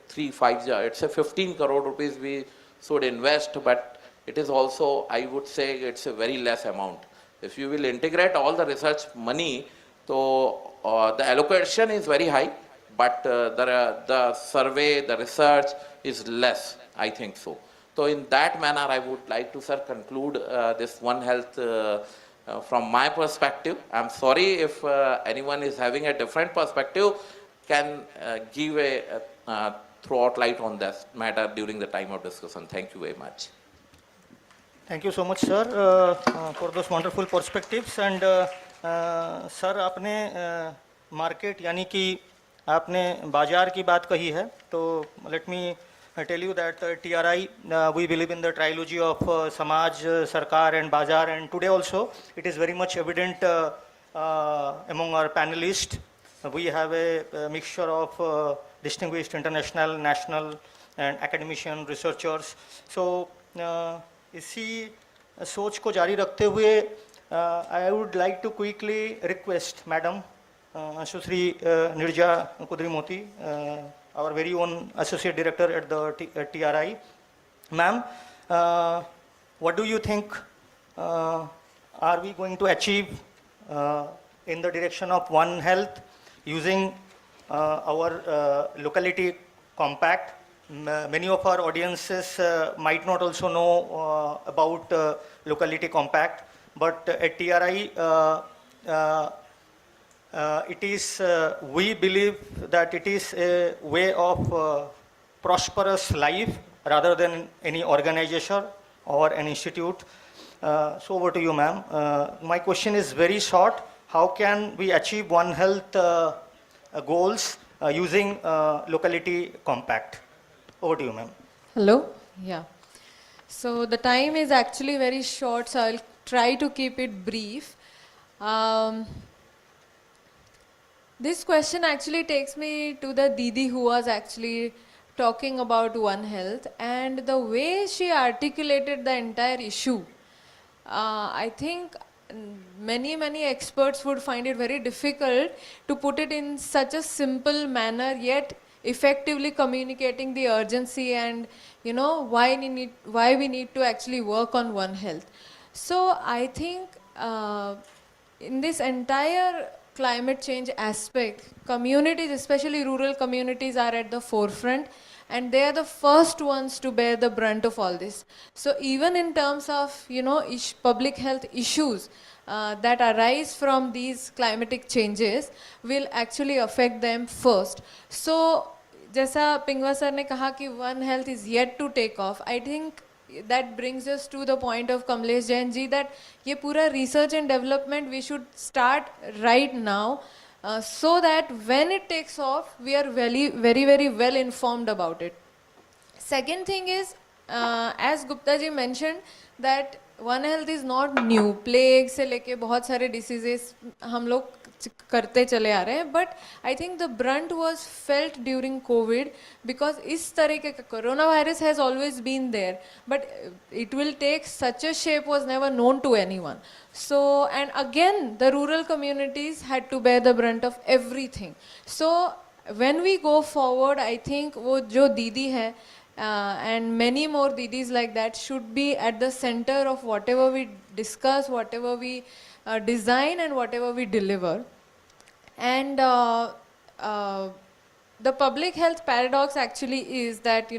3 5, it's a 15 crore rupees we should invest, but it is also, I would say, it's a very less amount. If you will integrate all the research money, so the allocation is very high, but the survey, the research is less, I think so. So in that manner, I would like to, sir, conclude this One Health from my perspective. I'm sorry if anyone is having a different perspective, can give a throughout light on this matter during the time of discussion. Thank you very much.
Thank you so much, sir, for those wonderful perspectives. And sir, आपने market यानी कि आपने बाजार की बात कही है, तो let me tell you that TRI, we believe in the trilogy of Samaj, Sarkar and Bazaar, and today also it is very much evident among our panelists. We have a mixture of distinguished international, national and academician researchers. So इसी सोच को जारी रखते हुए I would like to quickly request Madam Sushri Nirja Kudrimoti, our very own Associate Director at the TRI. Ma'am, what do you think are we going to achieve in the direction of One Health using our locality compact? Many of our audiences might not also know about locality compact, but at TRI it is, we believe that it is a way of prosperous life rather than any organization or an institute. So over to you, ma'am. My question is very short. How can we achieve One Health goals using locality compact? Over to you, ma'am.
Hello. Yeah. So the time is actually very short, so I'll try to keep it brief. This question actually takes me to the Didi who was actually talking about One Health, and the way she articulated the entire issue. I think many experts would find it very difficult to put it in such a simple manner, yet effectively communicating the urgency and why we need to actually work on One Health. So I think in this entire climate change aspect, communities, especially rural communities, are at the forefront, and they are the first ones to bear the brunt of all this. So even in terms of public health issues that arise from these climatic changes will actually affect them first. So जैसा पिंगवा sir ने कहा कि One Health is yet to take off, I think that brings us to the point of Kamlesh Jain ji that ये पूरा research and development we should start right now so that when it takes off we are very well informed about it. Second thing is as Gupta ji mentioned that One Health is not new. Plague से लेके बहुत सारे diseases हम लोग करते चले आ रहे हैं, but I think the brunt was felt during COVID because इस तरह के coronavirus has always been there, but it will take such a shape was never known to anyone. So and again the rural communities had to bear the brunt of everything. So when we go forward, I think वो जो दीदी है and many more didis like that should be at the center of whatever we discuss, whatever we design and whatever we deliver. And the public health paradox actually is that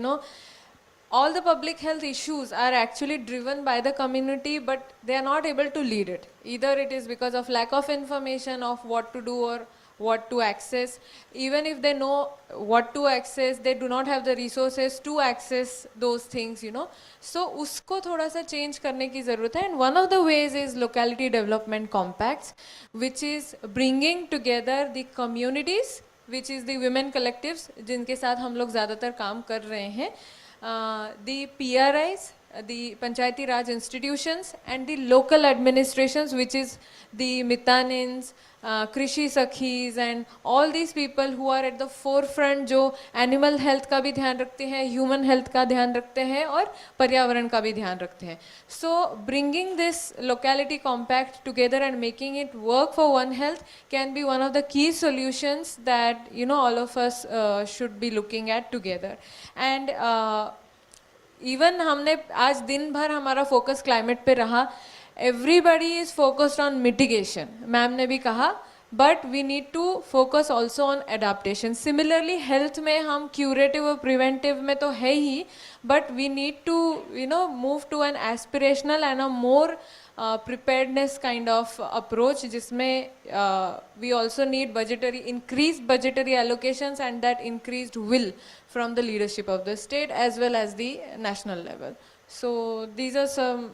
all the public health issues are actually driven by the community, but they are not able to lead it. Either it is because of lack of information of what to do or what to access. Even if they know what to access, they do not have the resources to access those things, So usko thoda sa change karne ki zarurat hai, and one of the ways is locality development compacts, which is bringing together the communities, which is the women collectives जिनके साथ हम लोग ज़्यादातर काम कर रहे हैं, the PRIs, the Panchayati Raj institutions and the local administrations, which is the Mitanins, Krishi Sakhis and all these people who are at the forefront, जो animal health का भी ध्यान रखते हैं, human health का ध्यान रखते हैं और पर्यावरण का भी ध्यान रखते हैं. So bringing this locality compact together and making it work for One Health can be one of the key solutions that all of us should be looking at together. And even हमने आज दिन भर हमारा focus climate पे रहा. Everybody is focused on mitigation, ma'am ने भी कहा, but we need to focus also on adaptation. Similarly health में हम क्यूरेटिव और प्रिवेंटिव में तो है ही, but we need to move to an aspirational and a more preparedness kind of approach, जिसमें we also need increased budgetary allocations and that increased will from the leadership of the state as well as the national level. So these are some,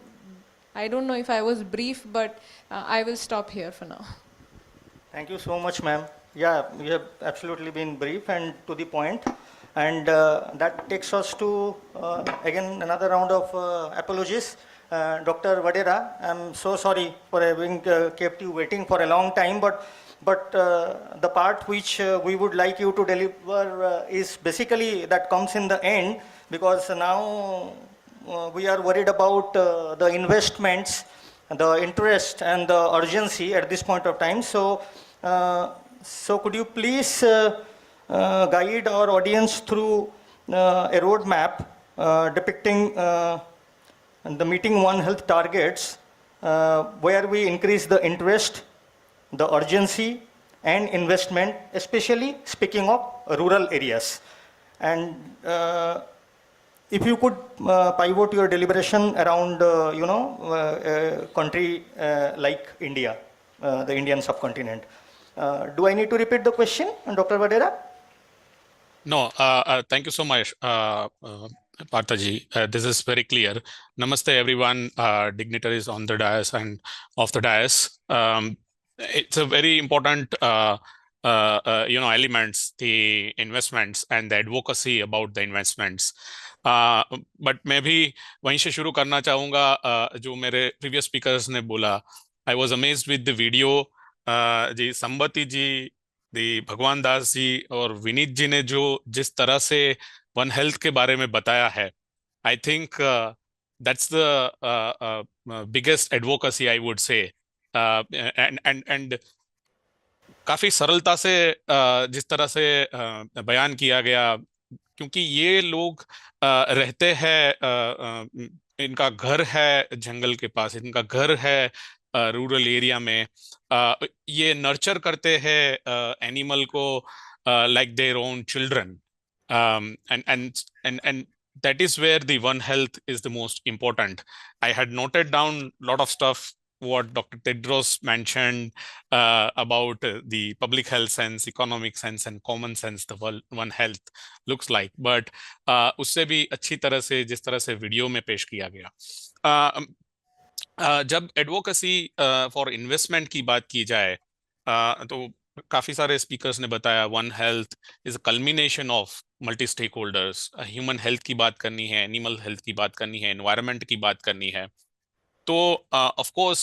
I don't know if I was brief, but I will stop here for now.
Thank you so much, ma'am. Yeah, you have absolutely been brief and to the point. And that takes us to, again, another round of apologies. Dr. Vadera, I'm so sorry for having kept you waiting for a long time, but the part which we would like you to deliver is basically that comes in the end, because now we are worried about the investments, the interest and the urgency at this point of time. So, could you please guide our audience through a roadmap depicting the meeting One Health targets, where we increase the interest, the urgency and investment, especially speaking of rural areas. And if you could pivot your deliberation around, a country like India, the Indian subcontinent. Do I need to repeat the question, Dr. Vadera?
No, thank you so much, Parthaji. This is very clear. Namaste, everyone, dignitaries on the dais and off the dais. It's a very important, elements, the investments and the advocacy about the investments. But मैं भी वहीं से शुरू करना चाहूँगा जो मेरे previous speakers ने बोला. I was amazed with the video. जी संबती जी, दी भगवान दास जी और विनीत जी ने जो जिस तरह से वन हेल्थ के बारे में बताया है, I think that's the biggest advocacy I would say. And काफी सरलता से जिस तरह से बयान किया गया, क्योंकि ये लोग रहते हैं, इनका घर है जंगल के पास, इनका घर है रूरल एरिया में, ये नर्चर करते हैं एनिमल को like their own children, and that is where the One Health is the most important. I had noted down a lot of stuff what Dr. Tedros mentioned about the public health sense, economic sense and common sense the One Health looks like, but उससे भी अच्छी तरह से जिस तरह से video में पेश किया गया. जब एडवोकेसी फॉर इन्वेस्टमेंट की बात की जाए तो काफी सारे स्पीकर्स ने बताया one health is a culmination of multi stakeholders. Human health की बात करनी है, एनिमल हेल्थ की बात करनी है, एनवायरनमेंट की बात करनी है, तो ऑफ कोर्स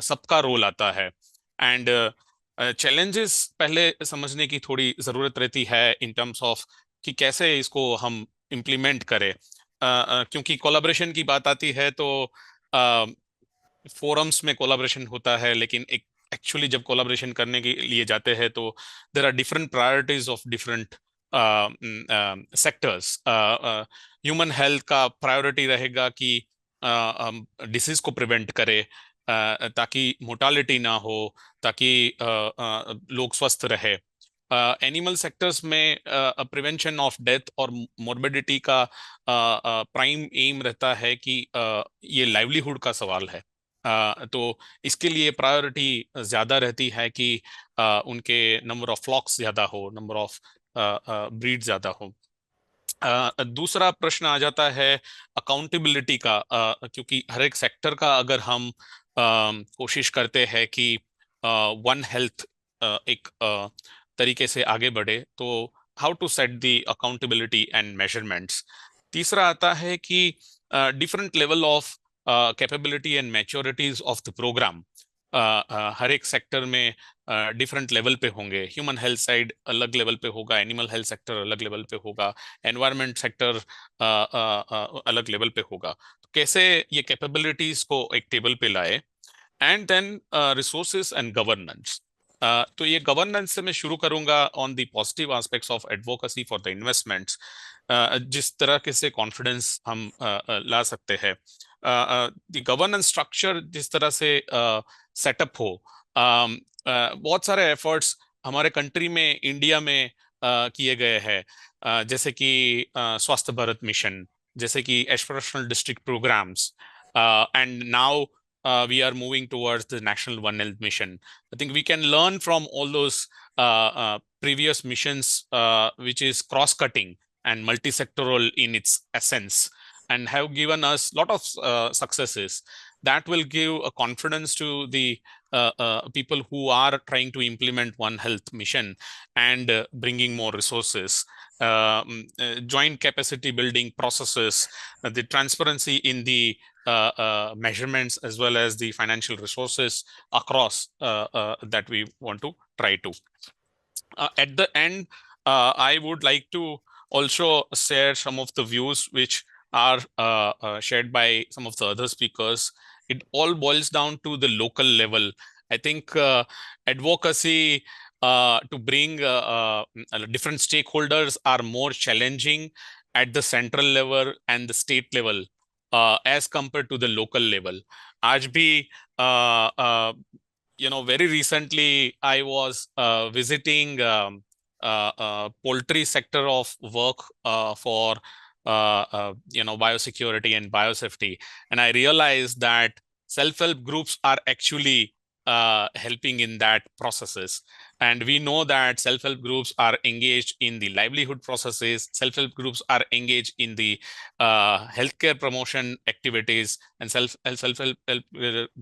सबका रोल आता है. एंड चैलेंजेस पहले समझने की थोड़ी ज़रूरत रहती है इन टर्म्स ऑफ कि कैसे इसको हम इम्प्लीमेंट करें, क्योंकि कोलैबोरेशन की बात आती है तो फोरम्स में कोलैबोरेशन होता है, लेकिन एक्चुअली जब कोलैबोरेशन करने के लिए जाते हैं तो there are different priorities of different sectors. Human health का प्रायोरिटी रहेगा कि डिसीज को प्रिवेंट करे, ताकि मोर्टालिटी ना हो, ताकि लोग स्वस्थ रहे. एनिमल सेक्टर्स में प्रिवेंशन ऑफ डेथ और मोर्बिडिटी का प्राइम एम रहता है कि ये लाइवलीहुड का सवाल है, तो इसके लिए प्रायोरिटी ज़्यादा रहती है कि उनके नंबर ऑफ फ्लॉक्स ज़्यादा हो, नंबर ऑफ ब्रीड ज़्यादा हो. दूसरा प्रश्न आ जाता है अकाउंटेबिलिटी का, क्योंकि हर एक सेक्टर का अगर हम कोशिश करते हैं कि वन हेल्थ एक तरीके से आगे बढ़े, तो how to set the accountability and measurements. तीसरा आता है कि different level of capability and maturities of the program हर एक सेक्टर में डिफरेंट लेवल पे होंगे. ह्यूमन हेल्थ साइड अलग लेवल पे होगा, एनिमल हेल्थ सेक्टर अलग लेवल पे होगा, एनवायरनमेंट सेक्टर अलग लेवल पे होगा. तो कैसे ये कैपेबिलिटीज को एक टेबल पे लाए. And then resources and governance. तो ये गवर्नेंस से मैं शुरू करूंगा on the positive aspects of advocacy for the investments. जिस तरह के से कॉन्फिडेंस हम ला सकते हैं. द गवर्नेंस स्ट्रक्चर जिस तरह से सेटअप हो. बहुत सारे एफर्ट्स हमारे कंट्री में, इंडिया में किए गए हैं, जैसे कि स्वास्थ्य भारत मिशन, जैसे कि aspirational district programmes, and now we are moving towards the National One Health Mission. I think we can learn from all those previous missions, which is cross-cutting and multi-sectoral in its essence, and have given us a lot of successes. That will give a confidence to the people who are trying to implement One Health Mission and bringing more resources. Joint capacity building processes, the transparency in the measurements as well as the financial resources across that we want to try to. At the end, I would like to also share some of the views which are shared by some of the other speakers. It all boils down to the local level. I think advocacy to bring different stakeholders are more challenging at the central level and the state level as compared to the local level. आज भी very recently I was visiting poultry sector of work for biosecurity and biosafety, and I realized that self-help groups are actually helping in that processes. And we know that self-help groups are engaged in the livelihood processes, self-help groups are engaged in the healthcare promotion activities, and self-help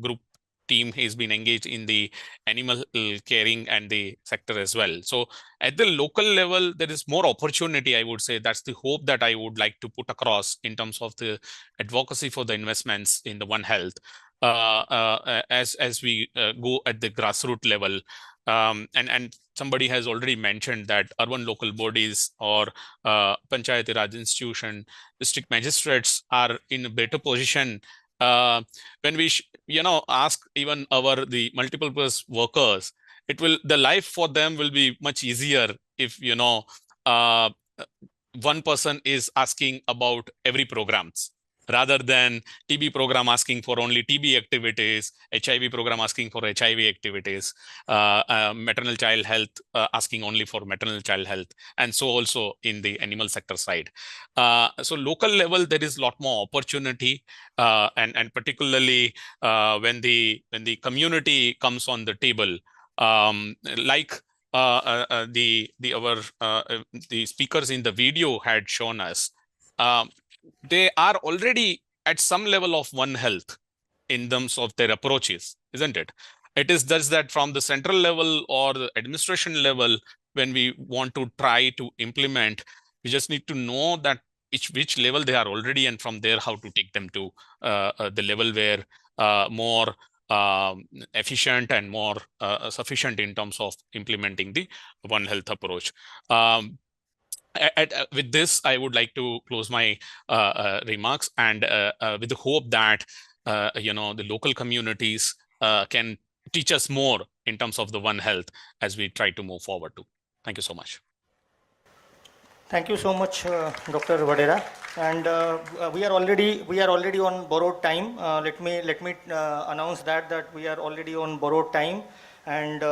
group team has been engaged in the animal caring and the sector as well. So at the local level, there is more opportunity, I would say. That's the hope that I would like to put across in terms of the advocacy for the investments in the One Health. As we go at the grassroots level. And somebody has already mentioned that urban local bodies or Panchayati Raj institution, district magistrates are in a better position when we ask even the multiple purpose workers. The life for them will be much easier if one person is asking about every programs, rather than TB program asking for only TB activities, HIV program asking for HIV activities, maternal child health asking only for maternal child health, and so also in the animal sector side. So local level, there is a lot more opportunity, and particularly when the community comes on the table, like the speakers in the video had shown us. They are already at some level of One Health in terms of their approaches, isn't it? It is just that from the central level or the administration level, when we want to try to implement, we just need to know that which level they are already, and from there how to take them to the level where more efficient and more sufficient in terms of implementing the One Health approach. With this, I would like to close my remarks, and with the hope that the local communities can teach us more in terms of the One Health as we try to move forward too. Thank you so much.
Thank you so much, Dr. Vadera. And we are already on borrowed time. Let me announce that we are already on borrowed time, and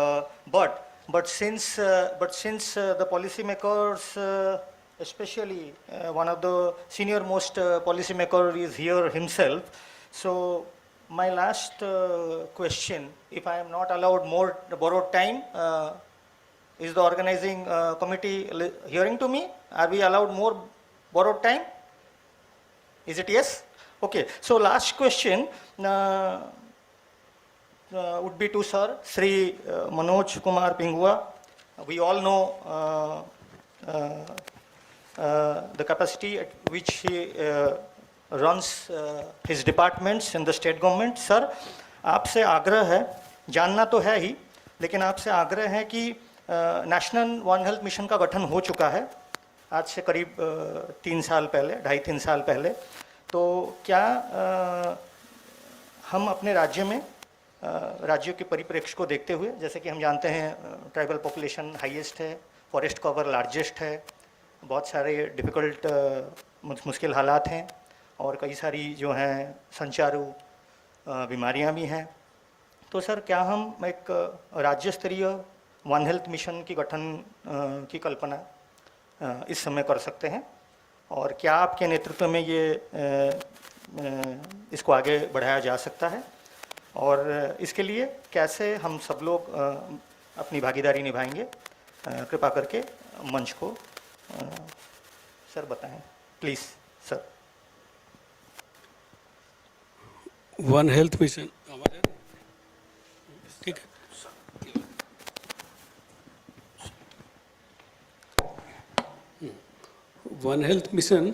but since the policymakers, especially one of the senior most policymaker is here himself, so my last question, if I am not allowed more borrowed time, is the organizing committee hearing to me? Are we allowed more borrowed time? Is it yes? Okay. So last question would be to Sir Sri Manoj Kumar Pingua. We all know the capacity at which he runs his departments in the state government. Sir, आपसे आग्रह है, जानना तो है ही, लेकिन आपसे आग्रह है कि नेशनल वन हेल्थ मिशन का गठन हो चुका है आज से करीब 3 साल पहले, 2.5-3 साल पहले. तो क्या हम अपने राज्य में राज्यों के परिप्रेक्ष्य को देखते हुए, जैसे कि हम जानते हैं ट्राइबल पॉपुलेशन हाईएस्ट है, फॉरेस्ट कवर लार्जेस्ट है, बहुत सारे डिफ़िकल्ट मुश्किल हालात हैं और कई सारी जो हैं संचारू बीमारियां भी हैं, तो सर क्या हम एक राज्य स्तरीय वन हेल्थ मिशन की गठन की कल्पना इस समय कर सकते हैं, और क्या आपके नेतृत्व में ये इसको आगे बढ़ाया जा सकता है, और इसके लिए कैसे हम सब लोग अपनी भागीदारी निभाएंगे? कृपा करके मंच को सर बताएं please sir.
One health mission ठीक है. वन हेल्थ मिशन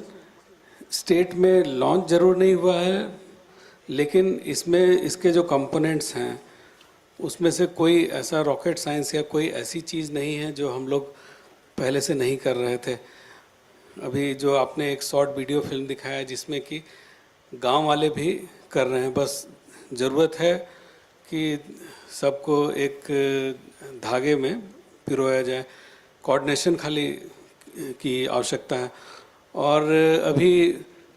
स्टेट में लॉन्च जरूर नहीं हुआ है, लेकिन इसमें इसके जो कंपोनेंट्स हैं उसमें से कोई ऐसा रॉकेट साइंस या कोई ऐसी चीज़ नहीं है जो हम लोग पहले से नहीं कर रहे थे. अभी जो आपने एक शॉर्ट वीडियो फिल्म दिखाया जिसमें कि गांव वाले भी कर रहे हैं, बस ज़रूरत है कि सबको एक धागे में पिरोया जाए, कोऑर्डिनेशन खाली की आवश्यकता है. और अभी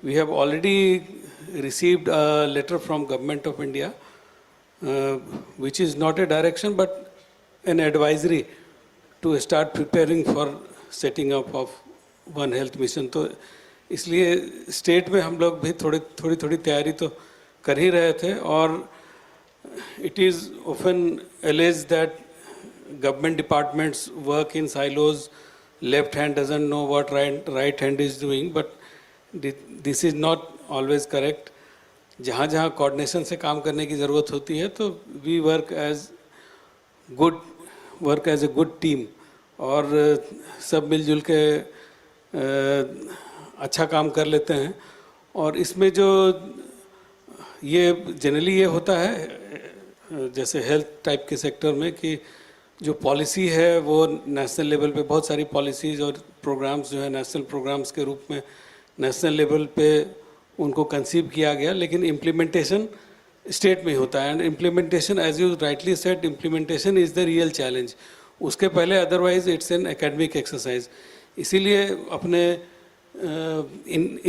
we have already received a letter from government of India which is not a direction but an advisory to start preparing for setting up of one health mission. तो इसलिए स्टेट में हम लोग भी थोड़ी तैयारी तो कर ही रहे थे. और it is often alleged that government departments work in silos, left hand doesn't know what right hand is doing, but this is not always correct. जहाँ जहाँ कोऑर्डिनेशन से काम करने की ज़रूरत होती है तो we work as a good team, और सब मिलजुल के अच्छा काम कर लेते हैं. और इसमें जो ये जनरली ये होता है जैसे हेल्थ टाइप के सेक्टर में कि जो पॉलिसी है वो नेशनल लेवल पे बहुत सारी पॉलिसीज़ और प्रोग्राम्स जो है नेशनल प्रोग्राम्स के रूप में नेशनल लेवल पे उनको कंसीव किया गया, लेकिन इम्प्लीमेंटेशन स्टेट में होता है. And implementation as you rightly said, implementation is the real challenge. उसके पहले otherwise it's an academic exercise. इसीलिए अपने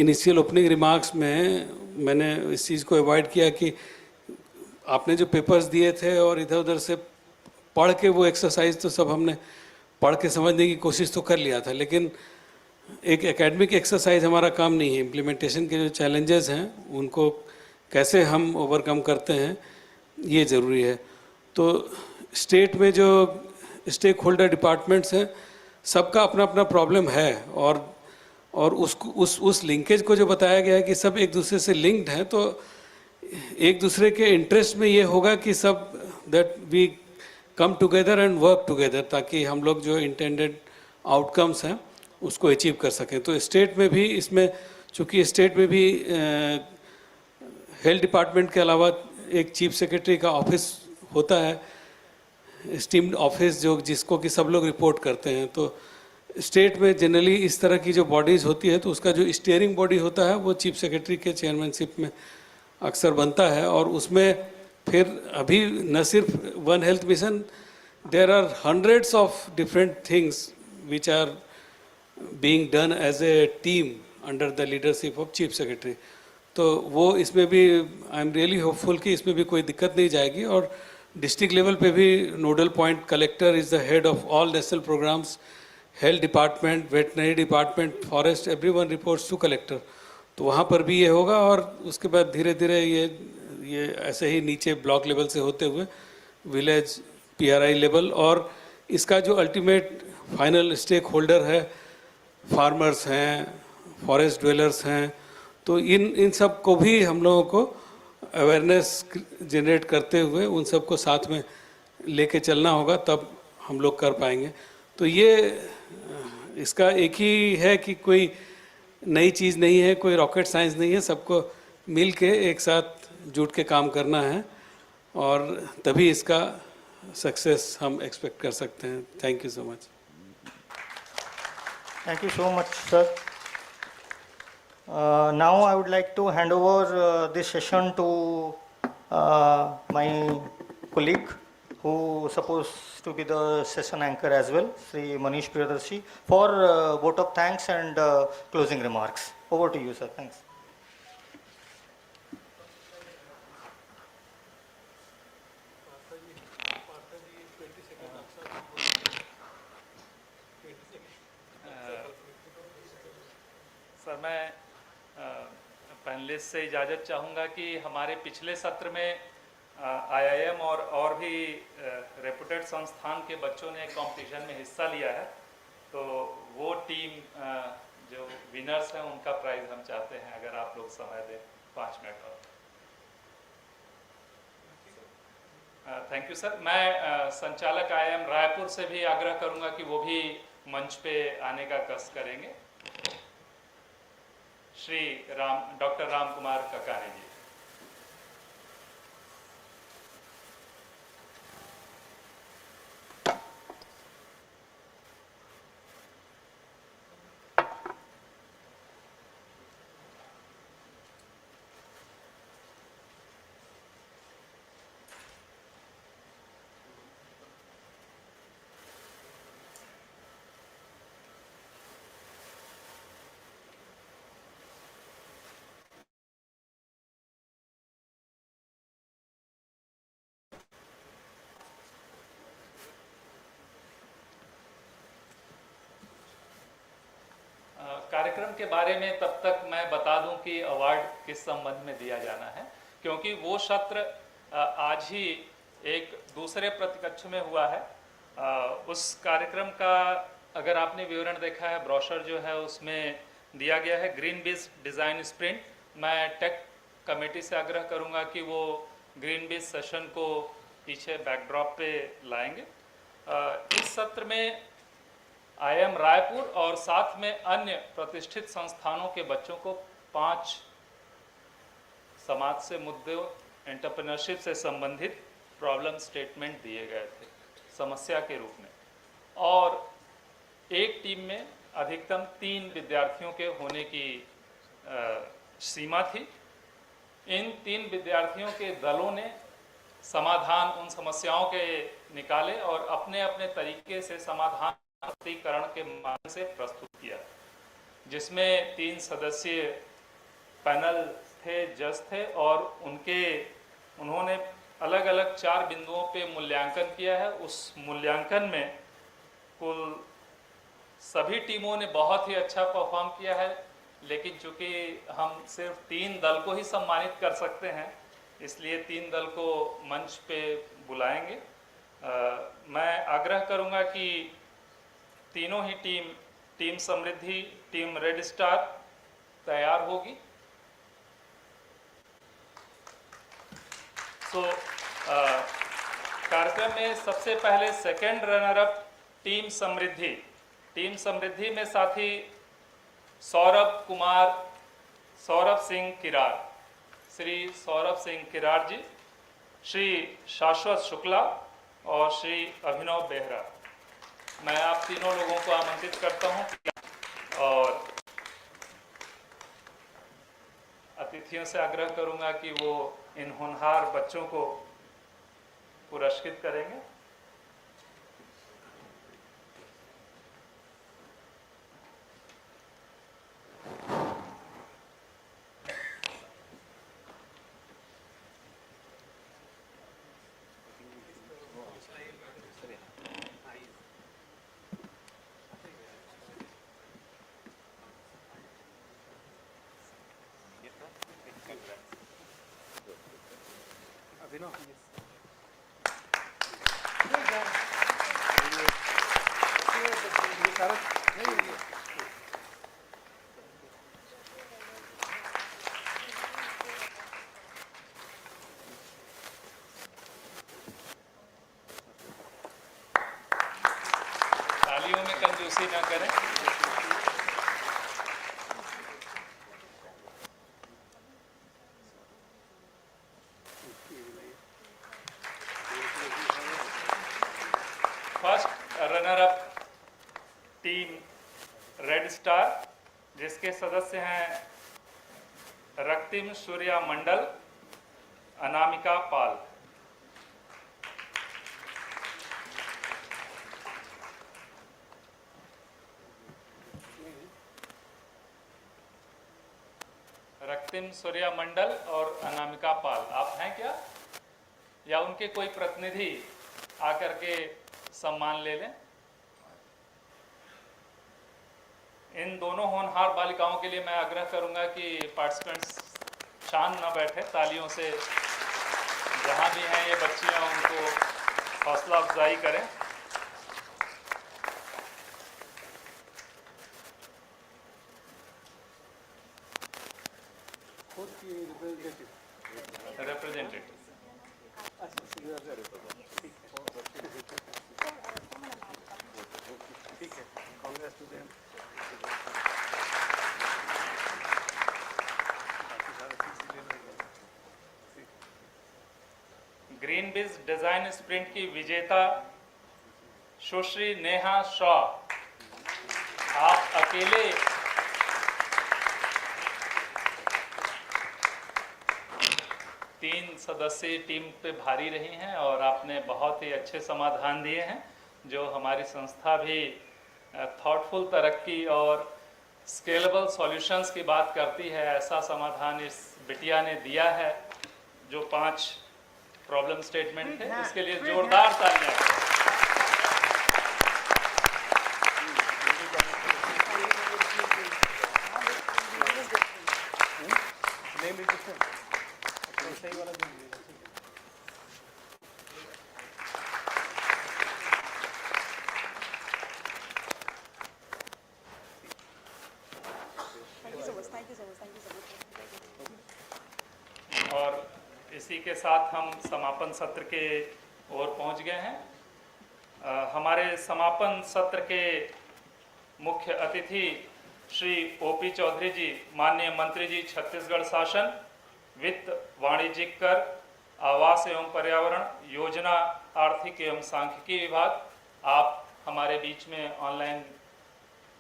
इनिशियल ओपनिंग रिमार्क्स में मैंने इस चीज़ को अवॉइड किया कि आपने जो पेपर्स दिए थे और इधर उधर से पढ़ के वो एक्सरसाइज तो सब हमने पढ़ के समझने की कोशिश तो कर लिया था, लेकिन एक एकेडमिक एक्सरसाइज हमारा काम नहीं है. इम्प्लीमेंटेशन के जो चैलेंजेस हैं उनको कैसे हम ओवरकम करते हैं ये ज़रूरी है. तो स्टेट में जो स्टेक होल्डर डिपार्टमेंट्स हैं सबका अपना अपना प्रॉब्लम है, और उस लिंकेज को जो बताया गया है कि सब एक दूसरे से लिंक्ड हैं, तो एक दूसरे के इंटरेस्ट में ये होगा कि सब that we come together and work together, ताकि हम लोग जो इंटेंडेड आउटकम्स हैं उसको अचीव कर सकें. तो स्टेट में भी इसमें चूँकि स्टेट में भी हेल्थ डिपार्टमेंट के अलावा एक चीफ सेक्रेटरी का ऑफिस होता है, स्टीम्ड ऑफिस, जो जिसको कि सब लोग रिपोर्ट करते हैं. तो स्टेट में जनरली इस तरह की जो बॉडीज़ होती है तो उसका जो स्टीयरिंग बॉडी होता है वो चीफ सेक्रेटरी के चेयरमैनशिप में अक्सर बनता है. और उसमें फिर अभी न सिर्फ one health mission, there are hundreds of different things which are being done as a team under the leadership of chief secretary. तो वो इसमें भी आई एम रियली होपफुल कि इसमें भी कोई दिक्कत नहीं जाएगी. और डिस्ट्रिक्ट लेवल पे भी nodal point collector is the head of all national programmes, health department, veterinary department, forest, everyone reports to collector. तो वहाँ पर भी ये होगा, और उसके बाद धीरे धीरे ये ऐसे ही नीचे ब्लॉक लेवल से होते हुए विलेज PRI लेवल, और इसका जो अल्टीमेट फाइनल स्टेक होल्डर है फार्मर्स हैं, फॉरेस्ट ड्वेलर्स हैं. तो इन सब को भी हम लोगों को अवेयरनेस जनरेट करते हुए उन सब को साथ में लेके चलना होगा, तब हम लोग कर पाएंगे. तो ये इसका एक ही है कि कोई नई चीज़ नहीं है, कोई रॉकेट साइंस नहीं है, सबको मिल के एक साथ जुट के काम करना है और तभी इसका सक्सेस हम एक्सपेक्ट कर सकते हैं। Thank you so much.
Thank you so much, sir. Now I would like to hand over this session to my colleague who is supposed to be the session anchor as well, Sri Manish Priyadarshi, for vote of thanks and closing remarks. Over to you, sir. Thanks.
Sir, मैं panelist से इजाज़त चाहूँगा कि हमारे पिछले सत्र में IIM और भी रेपुटेड संस्थान के बच्चों ने कंपटीशन में हिस्सा लिया है, तो वो टीम जो विनर्स हैं उनका प्राइज़ हम चाहते हैं, अगर आप लोग समय दें 5 मिनट और। Thank you sir. मैं संचालक IIM रायपुर से भी आग्रह करूँगा कि वो भी मंच पे आने का कष्ट करेंगे। श्री डॉक्टर राम कुमार ककानी जी। कार्यक्रम के बारे में तब तक मैं बता दूं कि अवार्ड किस संबंध में दिया जाना है, क्योंकि वो सत्र आज ही एक दूसरे प्रतिकक्ष में हुआ है। उस कार्यक्रम का अगर आपने विवरण देखा है, ब्रोशर जो है उसमें दिया गया है, ग्रीन बीज डिज़ाइन स्प्रिंट। मैं टेक कमेटी से आग्रह करूंगा कि वो ग्रीन बीज सेशन को पीछे बैकड्रॉप पे लाएंगे। इस सत्र में IIM रायपुर और साथ में अन्य प्रतिष्ठित संस्थानों के बच्चों को 5 समाज से मुद्दों, एंटरप्रेन्योरशिप से संबंधित प्रॉब्लम स्टेटमेंट दिए गए थे समस्या के रूप में, और एक टीम में अधिकतम 3 विद्यार्थियों के होने की सीमा थी। इन 3 विद्यार्थियों के दलों ने समाधान उन समस्याओं के निकाले और अपने अपने तरीके से समाधान के माध्यम से प्रस्तुत किया, जिसमें 3 सदस्यीय पैनल थे, जज थे, और उन्होंने अलग अलग 4 बिंदुओं पे मूल्यांकन किया है। उस मूल्यांकन में कुल सभी टीमों ने बहुत ही अच्छा परफॉर्म किया है, लेकिन चूंकि हम सिर्फ 3 दल को ही सम्मानित कर सकते हैं, इसलिए 3 दल को मंच पे बुलाएंगे। मैं आग्रह करूंगा कि तीनों ही टीम समृद्धि, टीम रेड स्टार तैयार होगी। तो कार्यक्रम में सबसे पहले सेकंड रनर अप टीम समृद्धि में साथी सौरभ सिंह किरार, श्री सौरभ सिंह किरार जी, श्री शाश्वत शुक्ला और श्री अभिनव बेहरा। मैं आप तीनों लोगों को आमंत्रित करता हूं और अतिथियों से आग्रह करूंगा कि वो इन होनहार बच्चों को पुरस्कृत करेंगे। तालियों में कंजूसी ना करें। स्टार, जिसके सदस्य हैं रक्तिम सूर्या मंडल, अनामिका पाल। रक्तिम सूर्या मंडल और अनामिका पाल, आप हैं क्या, या उनके कोई प्रतिनिधि आकर के सम्मान ले लें। इन दोनों होनहार बालिकाओं के लिए मैं आग्रह करूंगा कि पार्टिसिपेंट्स शांत न बैठे, तालियों से जहां भी हैं ये बच्चियां उनको हौसला अफजाई करें। रिप्रेजेंटेटिव ग्रीन बिज डिजाइन स्प्रिंट की विजेता सुश्री नेहा शॉ, आप अकेले तीन सदस्यीय टीम पे भारी रही हैं और आपने बहुत ही अच्छे समाधान दिए हैं, जो हमारी संस्था भी थॉटफुल तरक्की और स्केलेबल सॉल्यूशंस की बात करती है। ऐसा समाधान इस बिटिया ने दिया है, जो 5 प्रॉब्लम स्टेटमेंट थे। इसके लिए जोरदार तालियां। और इसी के साथ हम समापन सत्र के ओर पहुंच गए हैं। हमारे समापन सत्र के मुख्य अतिथि श्री ओपी चौधरी जी, माननीय मंत्री जी, छत्तीसगढ़ शासन, वित्त, वाणिज्यिक कर, आवास एवं पर्यावरण, योजना, आर्थिक एवं सांख्यिकी विभाग, आप हमारे बीच में ऑनलाइन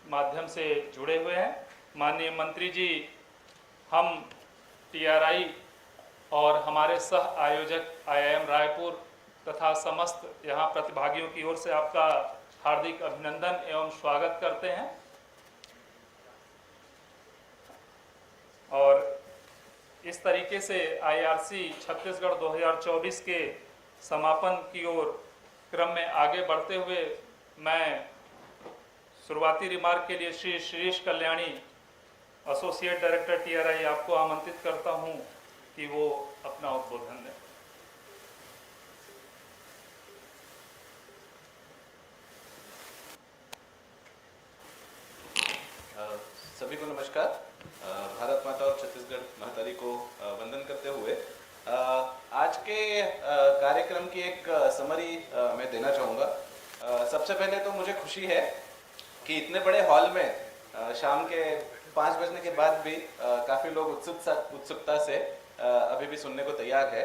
माध्यम से जुड़े हुए हैं। माननीय मंत्री जी, हम TRI और हमारे सह आयोजक IIM रायपुर तथा समस्त यहाँ प्रतिभागियों की ओर से आपका हार्दिक अभिनंदन एवं स्वागत करते हैं। और इस तरीके से IRC छत्तीसगढ़ 2024 के समापन की ओर क्रम में आगे बढ़ते हुए मैं शुरुआती रिमार्क के लिए Shri Shrish Kalyani, associate director TRI, आपको आमंत्रित करता हूं कि वो अपना उद्बोधन दें।
सभी को नमस्कार। भारत माता और छत्तीसगढ़ महतारी को वंदन करते हुए आज के कार्यक्रम की एक समरी मैं देना चाहूँगा। सबसे पहले तो मुझे खुशी है कि इतने बड़े हॉल में शाम के 5 बजने के बाद भी काफ़ी लोग उत्सुकता से अभी भी सुनने को तैयार है।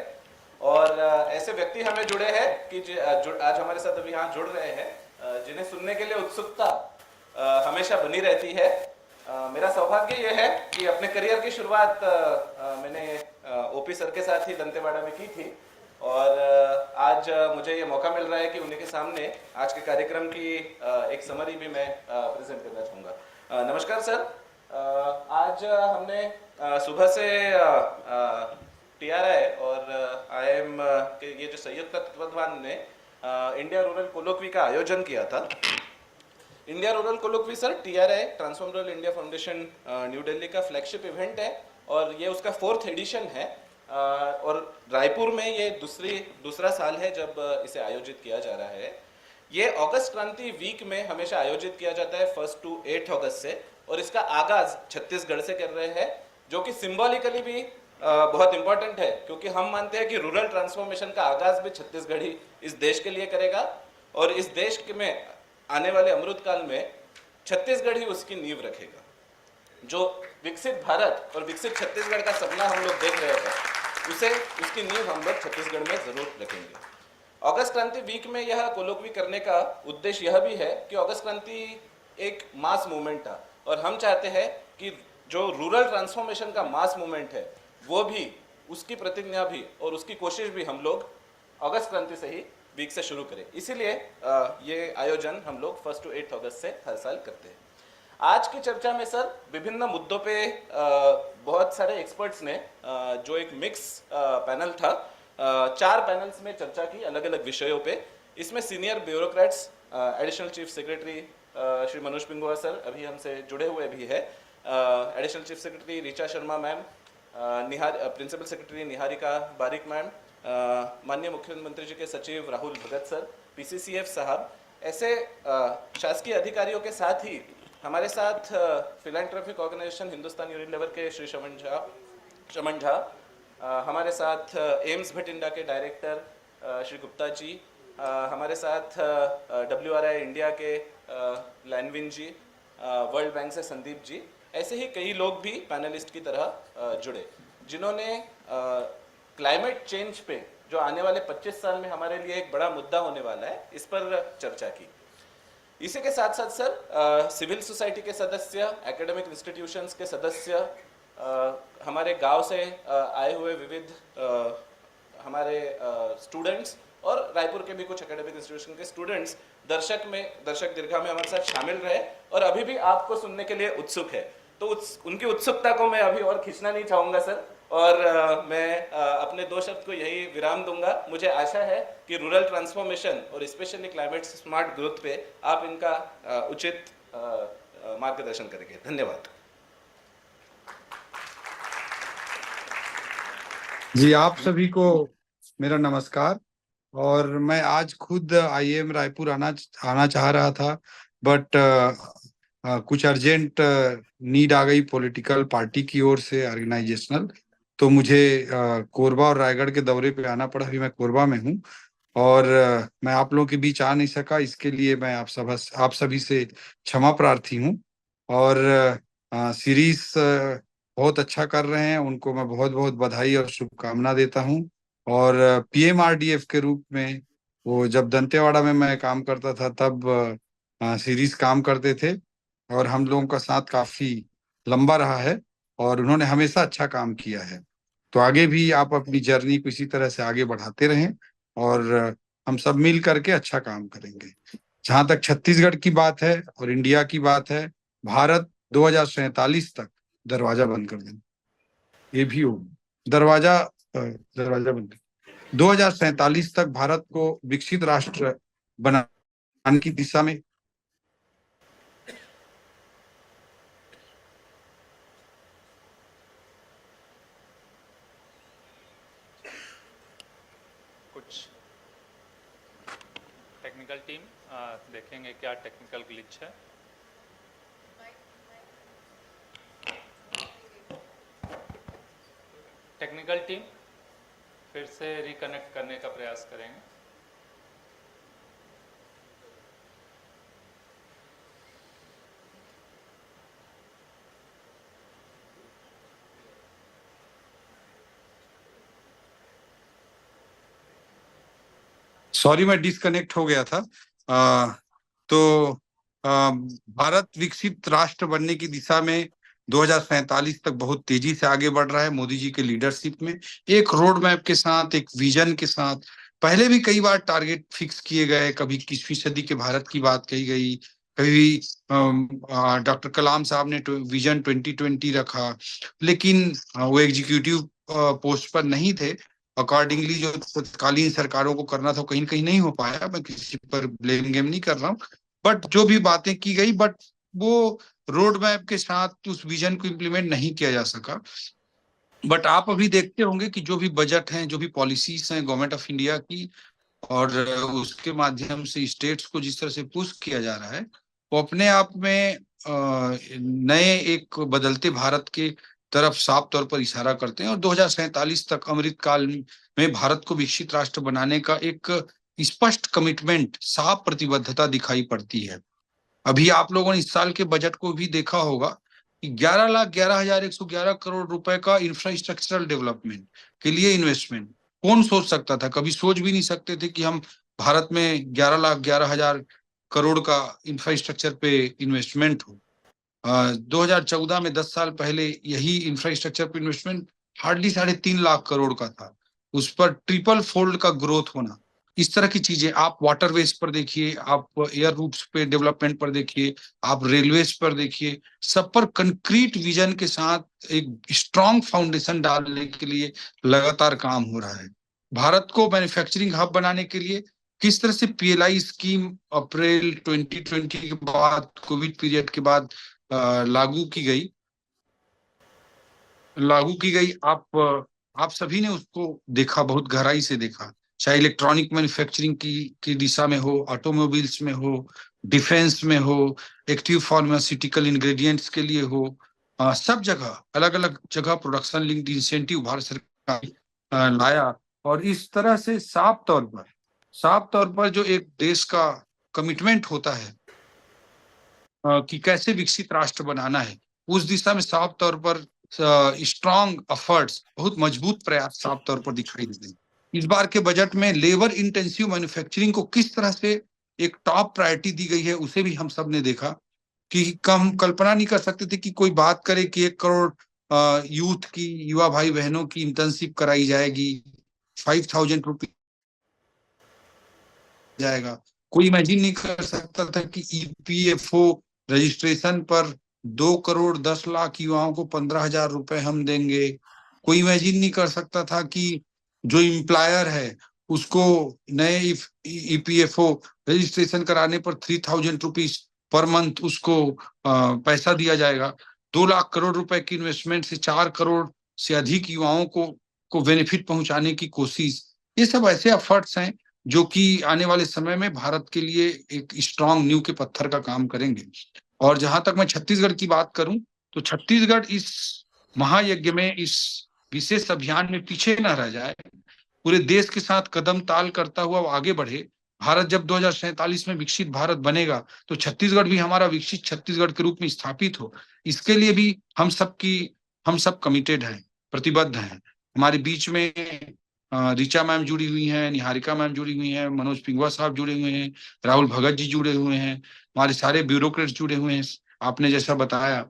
और ऐसे व्यक्ति हमें जुड़े हैं कि आज हमारे साथ अभी यहाँ जुड़ रहे हैं, जिन्हें सुनने के लिए उत्सुकता हमेशा बनी रहती है। मेरा सौभाग्य यह है कि अपने करियर की शुरुआत मैंने OP सर के साथ ही दंतेवाड़ा में की थी, और आज मुझे ये मौका मिल रहा है कि उन्हीं के सामने आज के कार्यक्रम की एक समरी भी मैं प्रेजेंट करना चाहूँगा। नमस्कार सर। आज हमने सुबह से TRI और IIM के ये जो संयुक्त तत्वाधान ने इंडिया रूरल कोलोक्वी का आयोजन किया था। India rural colloquy sir TRI transform rural India foundation new Delhi का फ्लैगशिप इवेंट है, और ये उसका 4th एडिशन है। और रायपुर में ये दूसरा साल है जब इसे आयोजित किया जा रहा है। ये अगस्त क्रांति वीक में हमेशा आयोजित किया जाता है 1 to 8 अगस्त से, और इसका आगाज छत्तीसगढ़ से कर रहे हैं, जो कि सिंबॉलिकली भी बहुत इंपॉर्टेंट है, क्योंकि हम मानते हैं कि रूरल ट्रांसफॉर्मेशन का आगाज भी छत्तीसगढ़ ही इस देश के लिए करेगा, और इस देश में आने वाले अमृत काल में छत्तीसगढ़ ही उसकी नींव रखेगा। जो विकसित भारत और विकसित छत्तीसगढ़ का सपना हम लोग देख रहे हैं, उसकी नींव हम लोग छत्तीसगढ़ में जरूर रखेंगे। अगस्त क्रांति वीक में यह कोलोक्वी करने का उद्देश्य यह भी है कि अगस्त क्रांति एक मास मूवमेंट था, और हम चाहते हैं कि जो रूरल ट्रांसफॉर्मेशन का मास मूवमेंट है वो भी, उसकी प्रतिज्ञा भी और उसकी कोशिश भी हम लोग अगस्त क्रांति से ही वीक से शुरू करें। इसीलिए ये आयोजन हम लोग 1 to 8 अगस्त से हर साल करते हैं। आज की चर्चा में सर विभिन्न मुद्दों पे बहुत सारे एक्सपर्ट्स ने जो एक मिक्स पैनल था, 4 पैनल्स में चर्चा की अलग अलग विषयों पे। इसमें senior bureaucrats, additional chief secretary Shri Manoj Pingua sir अभी हमसे जुड़े हुए भी है, additional chief secretary Richa Sharma ma'am, principal secretary Niharika Barik ma'am, माननीय मुख्यमंत्री जी के सचिव राहुल भगत सर, पीसीसीएफ साहब, ऐसे शासकीय अधिकारियों के साथ ही हमारे साथ फिलैंथ्रोपिक ऑर्गेनाइजेशन हिंदुस्तान यूनिलीवर के श्री शमन झा, हमारे साथ एम्स भटिंडा के डायरेक्टर श्री गुप्ता जी, हमारे साथ WRI इंडिया के लैनविन जी, वर्ल्ड बैंक से संदीप जी, ऐसे ही कई लोग भी पैनलिस्ट की तरह जुड़े, जिन्होंने क्लाइमेट चेंज पे जो आने वाले 25 साल में हमारे लिए एक बड़ा मुद्दा होने वाला है, इस पर चर्चा की। इसी के साथ साथ सर सिविल सोसाइटी के सदस्य, एकेडमिक इंस्टीट्यूशंस के सदस्य, हमारे गांव से आए हुए विविध हमारे स्टूडेंट्स और रायपुर के भी कुछ एकेडमिक इंस्टीट्यूशन के स्टूडेंट्स दर्शक दीर्घा में हमारे साथ शामिल रहे और अभी भी आपको सुनने के लिए उत्सुक है। तो उनकी उत्सुकता को मैं अभी और खींचना नहीं चाहूँगा सर, और मैं अपने 2 शब्द को यही विराम दूंगा। मुझे आशा है कि रूरल ट्रांसफॉर्मेशन और स्पेशली क्लाइमेट स्मार्ट ग्रोथ पे आप इनका उचित मार्गदर्शन करेंगे। धन्यवाद
जी। आप सभी को मेरा नमस्कार। और मैं आज खुद IIM रायपुर आना चाह रहा था, बट कुछ अर्जेंट नीड आ गई पॉलिटिकल पार्टी की ओर से, ऑर्गेनाइजेशनल, तो मुझे कोरबा और रायगढ़ के दौरे पे आना पड़ा। अभी मैं कोरबा में हूँ और मैं आप लोगों के बीच आ नहीं सका, इसके लिए मैं आप सभी से क्षमा प्रार्थी हूँ। और सीरीज बहुत अच्छा कर रहे हैं, उनको मैं बहुत बहुत बधाई और शुभकामना देता हूँ। और PMRDF के रूप में, वो जब दंतेवाड़ा में मैं काम करता था तब सीरीज काम करते थे और हम लोगों का साथ काफी लंबा रहा है और उन्होंने हमेशा अच्छा काम किया है। तो आगे भी आप अपनी जर्नी को इसी तरह से आगे बढ़ाते रहें और हम सब मिल करके अच्छा काम करेंगे। जहां तक छत्तीसगढ़ की बात है और इंडिया की बात है, भारत 2047 तक दरवाजा बंद कर देना, ये भी हो दरवाजा बंद 2047 तक भारत को विकसित राष्ट्र बनाने की दिशा में
कुछ टेक्निकल टीम देखेंगे क्या टेक्निकल ग्लिच है। टेक्निकल टीम फिर से रिकनेक्ट करने का प्रयास करेंगे।
सॉरी, मैं डिस्कनेक्ट हो गया था। भारत विकसित राष्ट्र बनने की दिशा में 2047 तक बहुत तेजी से आगे बढ़ रहा है मोदी जी के लीडरशिप में, एक रोड मैप के साथ, एक विजन के साथ। पहले भी कई बार टारगेट फिक्स किए गए, कभी 21वीं सदी के भारत की बात कही गई, कभी डॉक्टर कलाम साहब ने विजन 2020 रखा, लेकिन वो एग्जीक्यूटिव पोस्ट पर नहीं थे। अकॉर्डिंगली जो तत्कालीन सरकारों को करना था कहीं कहीं नहीं हो पाया। मैं किसी पर ब्लेम गेम नहीं कर रहा हूँ, बट जो भी बातें की गई, बट वो रोड मैप के साथ उस विजन को इम्प्लीमेंट नहीं किया जा सका। बट आप अभी देखते होंगे कि जो भी बजट हैं, जो भी पॉलिसीज हैं गवर्नमेंट ऑफ इंडिया की, और उसके माध्यम से स्टेट्स को जिस तरह से पुश किया जा रहा है, वो अपने आप में नए एक बदलते भारत के तरफ साफ तौर पर इशारा करते हैं। और 2047 तक अमृतकाल में भारत को विकसित राष्ट्र बनाने का एक स्पष्ट कमिटमेंट, साफ प्रतिबद्धता दिखाई पड़ती है। अभी आप लोगों ने इस साल के बजट को भी देखा होगा कि 11,11,111 करोड़ रुपए का इंफ्रास्ट्रक्चरल डेवलपमेंट के लिए इन्वेस्टमेंट, कौन सोच सकता था? कभी सोच भी नहीं सकते थे कि हम भारत में 11,11,000 करोड़ का इंफ्रास्ट्रक्चर पे इन्वेस्टमेंट हो। 2014 में 10 साल पहले यही इंफ्रास्ट्रक्चर पर इन्वेस्टमेंट हार्डली 3.5 लाख करोड़ का था, उस पर ट्रिपल फोल्ड का ग्रोथ होना, इस तरह की चीजें आप वाटरवेज पर देखिए, आप एयर रूट्स पे डेवलपमेंट पर देखिए, आप रेलवेज पर देखिए, सब पर कंक्रीट विजन के साथ एक स्ट्रांग फाउंडेशन डालने के लिए लगातार काम हो रहा है। भारत को मैन्युफैक्चरिंग हब बनाने के लिए किस तरह से PLI स्कीम अप्रैल 2020 के बाद, कोविड पीरियड के बाद लागू की गई। आप सभी ने उसको देखा, बहुत गहराई से देखा, चाहे इलेक्ट्रॉनिक मैन्युफैक्चरिंग की दिशा में हो, ऑटोमोबाइल्स में हो, डिफेंस में हो, एक्टिव फार्मास्यूटिकल इंग्रेडिएंट्स के लिए हो, सब जगह अलग अलग जगह प्रोडक्शन लिंक्ड इंसेंटिव भारत सरकार लाया। और इस तरह से साफ तौर पर जो एक देश का कमिटमेंट होता है कि कैसे विकसित राष्ट्र बनाना है, उस दिशा में साफ तौर पर स्ट्रॉन्ग एफर्ट्स, बहुत मजबूत प्रयास साफ तौर पर दिखाई देते हैं। इस बार के बजट में लेबर इंटेंसिव मैन्युफैक्चरिंग को किस तरह से एक टॉप प्रायोरिटी दी गई है, उसे भी हम सब ने देखा कि हम कल्पना नहीं कर सकते थे कि कोई बात करे कि 1 करोड़ यूथ की, युवा भाई बहनों की इंटर्नशिप कराई जाएगी, 5,000 रुपये जाएगा। कोई इमेजिन नहीं कर सकता था कि EPFO रजिस्ट्रेशन पर 2 करोड़ 10 लाख युवाओं को 15,000 रुपए हम देंगे। कोई इमेजिन नहीं कर सकता था कि जो एम्प्लॉयर है उसको नए EPFO रजिस्ट्रेशन कराने पर 3,000 रुपीज पर मंथ उसको पैसा दिया जाएगा। 2 लाख करोड़ रुपए की इन्वेस्टमेंट से 4 करोड़ से अधिक युवाओं को बेनिफिट पहुंचाने की कोशिश, ये सब ऐसे एफर्ट्स हैं जो कि आने वाले समय में भारत के लिए एक स्ट्रांग नींव के पत्थर का काम करेंगे। और जहां तक मैं छत्तीसगढ़ की बात करूं तो छत्तीसगढ़ इस महायज्ञ में, इस विशेष अभियान में पीछे न रह जाए, पूरे देश के साथ कदम ताल करता हुआ वो आगे बढ़े। भारत जब 2047 में विकसित भारत बनेगा तो छत्तीसगढ़ भी हमारा विकसित छत्तीसगढ़ के रूप में स्थापित हो, इसके लिए भी हम सब कमिटेड हैं, प्रतिबद्ध हैं। हमारे बीच में ऋचा मैम जुड़ी हुई हैं, निहारिका मैम जुड़ी हुई हैं, मनोज पिंगवा साहब जुड़े हुए हैं, राहुल भगत जी जुड़े हुए हैं, हमारे सारे ब्यूरोक्रेट्स जुड़े हुए हैं। आपने जैसा बताया,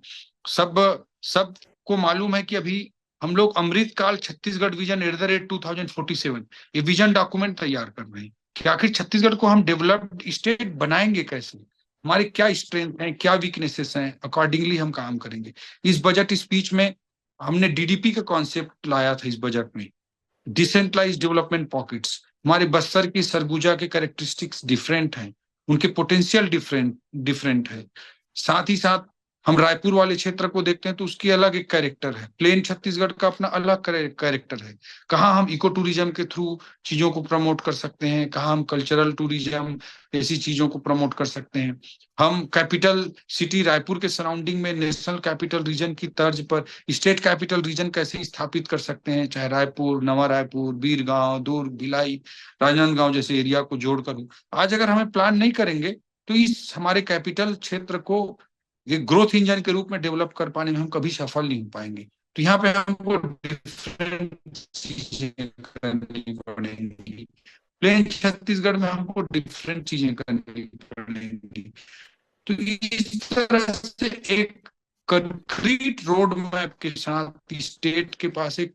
सबको मालूम है कि अभी हम लोग अमृतकाल छत्तीसगढ़ विजन @2047 ये विजन डॉक्यूमेंट तैयार कर रहे हैं कि आखिर छत्तीसगढ़ को हम डेवलप्ड स्टेट बनाएंगे कैसे, हमारे क्या स्ट्रेंथ हैं, क्या वीकनेसेस हैं, अकॉर्डिंगली हम काम करेंगे। इस बजट स्पीच में हमने DDP का कॉन्सेप्ट लाया था। इस बजट में डिसेंट्रलाइज्ड डेवलपमेंट पॉकेट्स, हमारे बस्तर की, सरगुजा के कैरेक्टरिस्टिक्स डिफरेंट हैं, उनके पोटेंशियल डिफरेंट है। साथ ही साथ हम रायपुर वाले क्षेत्र को देखते हैं तो उसकी अलग एक कैरेक्टर है, प्लेन छत्तीसगढ़ का अपना अलग कैरेक्टर है। कहाँ हम इको टूरिज्म के थ्रू चीजों को प्रमोट कर सकते हैं, कहाँ हम कल्चरल टूरिज्म ऐसी चीजों को प्रमोट कर सकते हैं। हम कैपिटल सिटी रायपुर के सराउंडिंग में नेशनल कैपिटल रीजन की तर्ज पर स्टेट कैपिटल रीजन कैसे स्थापित कर सकते हैं, चाहे रायपुर, नवा रायपुर, बीरगांव, दुर्ग, भिलाई, राजनांदगांव जैसे एरिया को जोड़कर। आज अगर हमें प्लान नहीं करेंगे तो इस हमारे कैपिटल क्षेत्र को एक ग्रोथ इंजन के रूप में डेवलप कर पाने में हम कभी सफल नहीं हो पाएंगे। तो यहाँ पे हमको डिफरेंट चीजें करनी पड़ेंगी, प्लेन छत्तीसगढ़ में हमको डिफरेंट चीजें करनी पड़ेंगी। तो इस तरह से एक कंक्रीट रोड मैप के साथ स्टेट के पास एक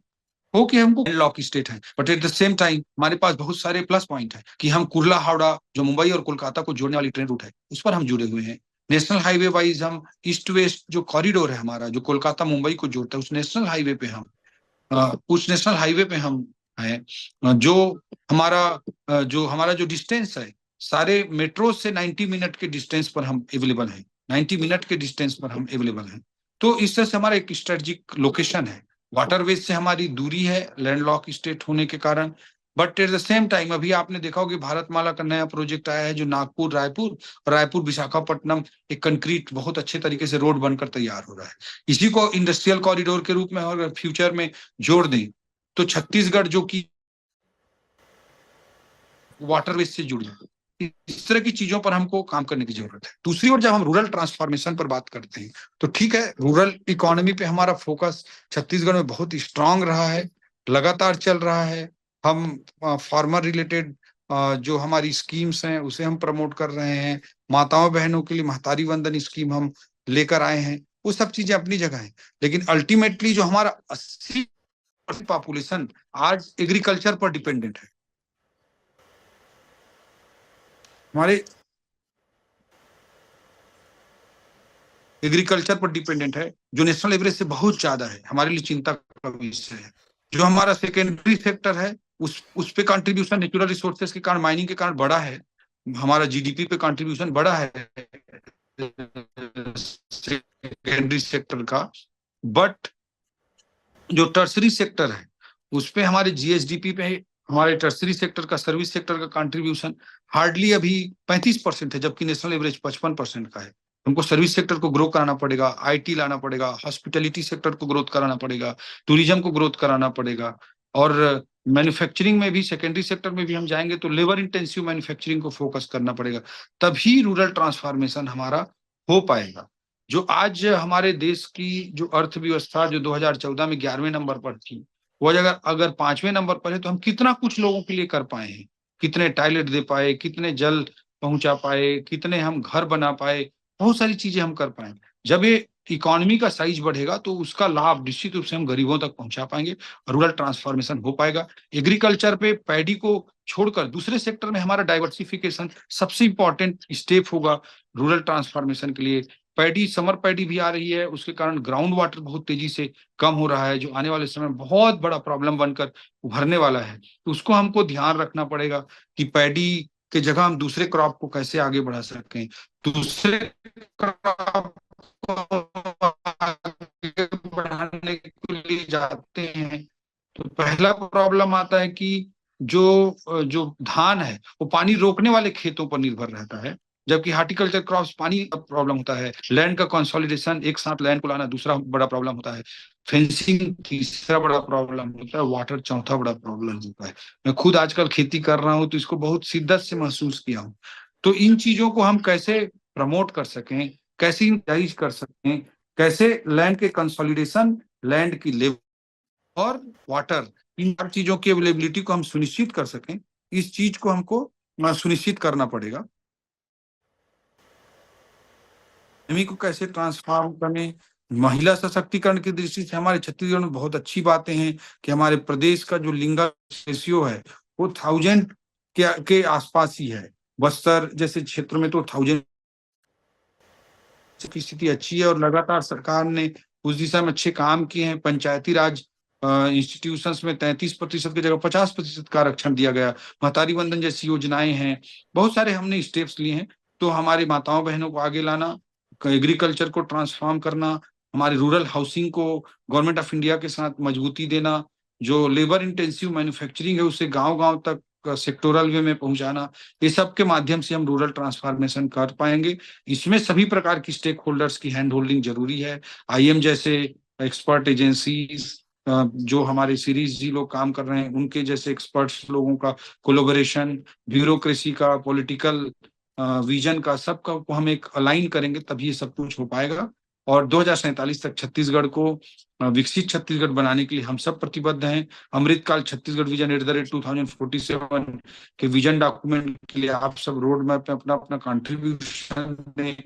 हो कि हमको लॉक स्टेट है, but at the same time हमारे पास बहुत सारे प्लस पॉइंट है कि हम कुर्ला हावड़ा जो मुंबई और कोलकाता को जोड़ने वाली ट्रेन रूट है उस पर हम जुड़े हुए हैं। नेशनल हाईवे वाइज हम ईस्ट वेस्ट जो कॉरिडोर है हमारा, जो कोलकाता मुंबई को जोड़ता है, उस नेशनल हाईवे पे हम हैं। जो हमारा जो डिस्टेंस है, सारे मेट्रो से 90 मिनट के डिस्टेंस पर हम अवेलेबल हैं, 90 मिनट के डिस्टेंस पर हम अवेलेबल हैं। तो इस तरह से हमारा एक स्ट्रेटेजिक लोकेशन है। वाटरवेज से हमारी दूरी है लैंडलॉक स्टेट होने के कारण, but at the same time अभी आपने देखा होगा भारतमाला का नया प्रोजेक्ट आया है जो नागपुर रायपुर विशाखापट्टनम एक कंक्रीट बहुत अच्छे तरीके से रोड बनकर तैयार हो रहा है। इसी को इंडस्ट्रियल कॉरिडोर के रूप में अगर फ्यूचर में जोड़ दें तो छत्तीसगढ़ जो कि वाटरवेज से जुड़ जाए, इस तरह की चीजों पर हमको काम करने की जरूरत है। दूसरी ओर जब हम रूरल ट्रांसफॉर्मेशन पर बात करते हैं तो ठीक है, रूरल इकोनॉमी पे हमारा फोकस छत्तीसगढ़ में बहुत स्ट्रांग रहा है, लगातार चल रहा है। हम फार्मर रिलेटेड जो हमारी स्कीम्स हैं उसे हम प्रमोट कर रहे हैं। माताओं बहनों के लिए महतारी वंदन स्कीम हम लेकर आए हैं, वो सब चीजें अपनी जगह है, लेकिन अल्टीमेटली जो हमारा 80% पॉपुलेशन आज एग्रीकल्चर पर डिपेंडेंट है, हमारे एग्रीकल्चर पर डिपेंडेंट है, जो नेशनल एवरेज से बहुत ज्यादा है, हमारे लिए चिंता का विषय है। जो हमारा सेकेंडरी सेक्टर है उस पे कंट्रीब्यूशन नेचुरल रिसोर्सेज के कारण, माइनिंग के कारण बढ़ा है, हमारा जीडीपी पे कंट्रीब्यूशन बढ़ा है सेकेंडरी सेक्टर का, बट जो टर्सरी सेक्टर है उस पे हमारे जीएसडीपी पे हमारे टर्सरी सेक्टर का, सर्विस सेक्टर का कंट्रीब्यूशन हार्डली अभी 35% है, जबकि नेशनल एवरेज 55% का है। हमको सर्विस सेक्टर को ग्रो कराना पड़ेगा, आईटी लाना पड़ेगा, हॉस्पिटैलिटी सेक्टर को ग्रोथ कराना पड़ेगा, टूरिज्म को ग्रोथ कराना पड़ेगा, और मैन्युफैक्चरिंग में भी, सेकेंडरी सेक्टर में भी हम जाएंगे तो लेबर इंटेंसिव मैन्युफैक्चरिंग को फोकस करना पड़ेगा, तभी रूरल ट्रांसफॉर्मेशन हमारा हो पाएगा। जो आज हमारे देश की जो अर्थव्यवस्था जो 2014 में 11वें नंबर पर थी, वो अगर 5वें नंबर पर है, तो हम कितना कुछ लोगों के लिए कर पाए हैं, कितने टॉयलेट दे पाए, कितने जल पहुंचा पाए, कितने हम घर बना पाए, बहुत सारी चीजें हम कर पाए। जब ये इकोनॉमी का साइज बढ़ेगा तो उसका लाभ निश्चित रूप से हम गरीबों तक पहुंचा पाएंगे, रूरल ट्रांसफॉर्मेशन हो पाएगा। एग्रीकल्चर पे पैडी को छोड़कर दूसरे सेक्टर में हमारा डाइवर्सिफिकेशन सबसे इंपॉर्टेंट स्टेप होगा रूरल ट्रांसफॉर्मेशन के लिए। पैडी, समर पैडी भी आ रही है, उसके कारण ग्राउंड वाटर बहुत तेजी से कम हो रहा है, जो आने वाले समय में बहुत बड़ा प्रॉब्लम बनकर उभरने वाला है। तो उसको हमको ध्यान रखना पड़ेगा कि पैडी के जगह हम दूसरे क्रॉप को कैसे आगे बढ़ा सकें, दूसरे क्रॉप को आगे बढ़ाने के लिए जाते हैं तो पहला प्रॉब्लम आता है कि जो जो धान है वो पानी रोकने वाले खेतों पर निर्भर रहता है, जबकि हार्टिकल्चर क्रॉप्स पानी का प्रॉब्लम होता है, लैंड का कंसोलिडेशन, एक साथ लैंड को लाना दूसरा बड़ा प्रॉब्लम होता है, फेंसिंग तीसरा बड़ा प्रॉब्लम होता है, वाटर चौथा बड़ा प्रॉब्लम होता है। मैं खुद आजकल खेती कर रहा हूँ तो इसको बहुत शिद्दत से महसूस किया हूँ। तो इन चीजों को हम कैसे प्रमोट कर सकें, कैसे इंकरेज कर सकें, कैसे लैंड के कंसोलिडेशन, लैंड की लेवल और वाटर, इन सब चीजों की अवेलेबिलिटी को हम सुनिश्चित कर सकें, इस चीज को हमको सुनिश्चित करना पड़ेगा। इकोनॉमी को कैसे ट्रांसफॉर्म करें, महिला सशक्तिकरण की दृष्टि से हमारे छत्तीसगढ़ में बहुत अच्छी बातें हैं कि हमारे प्रदेश का जो लिंग रेशियो है वो 1000 के आसपास ही है। बस्तर जैसे क्षेत्र में तो 1000 की स्थिति अच्छी है और लगातार सरकार ने उस दिशा में अच्छे काम किए हैं। पंचायती राज इंस्टीट्यूशंस में 33% की जगह 50% का आरक्षण दिया गया, महतारी वंदन जैसी योजनाएं हैं, बहुत सारे हमने स्टेप्स लिए हैं। तो हमारी माताओं बहनों को आगे लाना, एग्रीकल्चर को ट्रांसफॉर्म करना, हमारे रूरल हाउसिंग को गवर्नमेंट ऑफ इंडिया के साथ मजबूती देना, जो लेबर इंटेंसिव मैन्युफैक्चरिंग है उसे गांव-गांव तक सेक्टोरल वे में पहुंचाना, ये सब के माध्यम से हम रूरल ट्रांसफॉर्मेशन कर पाएंगे। इसमें सभी प्रकार की स्टेक होल्डर्स की हैंड होल्डिंग जरूरी है। आईएम जैसे एक्सपर्ट एजेंसीज, जो हमारे सीरीज जी लोग काम कर रहे हैं, उनके जैसे एक्सपर्ट्स लोगों का कोलोबोरेशन, ब्यूरोक्रेसी का, पॉलिटिकल विजन का, सबका को हम एक अलाइन करेंगे तभी ये सब कुछ हो पाएगा। और 2047 तक छत्तीसगढ़ को विकसित छत्तीसगढ़ बनाने के लिए हम सब प्रतिबद्ध हैं। अमृतकाल छत्तीसगढ़ विजन @2047 के विजन डॉक्यूमेंट के लिए आप सब रोड मैप में अपना अपना कंट्रीब्यूशन दें,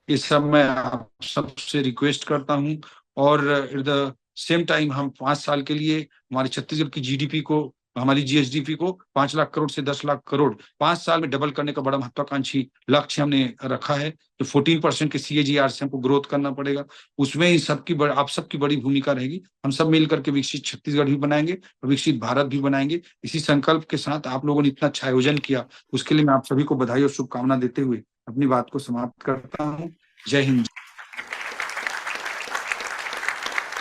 ये सब मैं आप सबसे रिक्वेस्ट करता हूं। और एट द सेम टाइम हम 5 साल के लिए हमारे छत्तीसगढ़ की जीडीपी को, हमारी जीएसडीपी को 5 लाख करोड़ से 10 लाख करोड़ 5 साल में डबल करने का बड़ा महत्वाकांक्षी लक्ष्य हमने रखा है। तो 14% के CAGR से हमको ग्रोथ करना पड़ेगा, उसमें इन सबकी आप सबकी बड़ी भूमिका रहेगी। हम सब मिलकर के विकसित छत्तीसगढ़ भी बनाएंगे और विकसित भारत भी बनाएंगे। इसी संकल्प के साथ आप लोगों ने इतना अच्छा आयोजन किया, उसके लिए मैं आप सभी को बधाई और शुभकामना देते हुए अपनी बात को समाप्त करता हूँ। जय हिंद।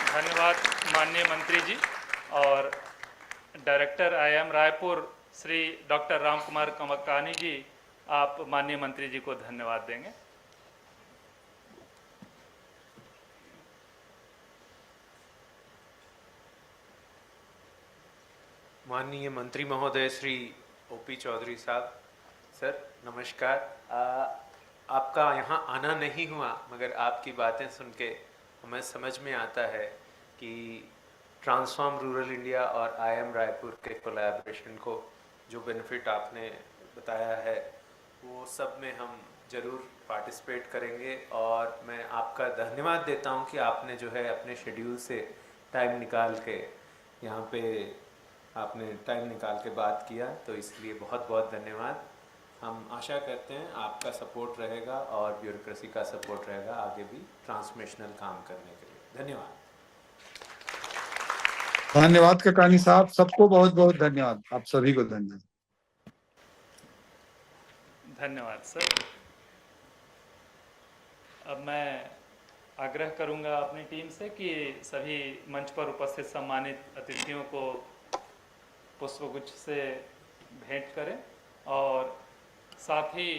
धन्यवाद माननीय मंत्री जी। और director IIM Raipur Shri doctor Ram Kumar Kamkani ji, आप माननीय मंत्री जी को धन्यवाद देंगे।
माननीय मंत्री महोदय श्री OP चौधरी साहब, सर नमस्कार। आपका यहाँ आना नहीं हुआ, मगर आपकी बातें सुन के हमें समझ में आता है कि ट्रांसफॉर्म रूरल इंडिया और IIM रायपुर के कोलैबोरेशन को जो बेनिफिट आपने बताया है वो सब में हम ज़रूर पार्टिसिपेट करेंगे। और मैं आपका धन्यवाद देता हूं कि आपने जो है अपने शेड्यूल से टाइम निकाल के यहाँ पे आपने टाइम निकाल के बात किया, तो इसलिए बहुत बहुत धन्यवाद। हम आशा करते हैं आपका सपोर्ट रहेगा और ब्यूरोक्रेसी का सपोर्ट रहेगा आगे भी ट्रांसमिशनल काम करने के लिए। धन्यवाद।
धन्यवाद ककानी साहब, सबको बहुत बहुत धन्यवाद, आप सभी को धन्यवाद।
धन्यवाद सर। अब मैं आग्रह करूंगा अपनी टीम से कि सभी मंच पर उपस्थित सम्मानित अतिथियों को पुष्पगुच्छ से भेंट करें, और साथ ही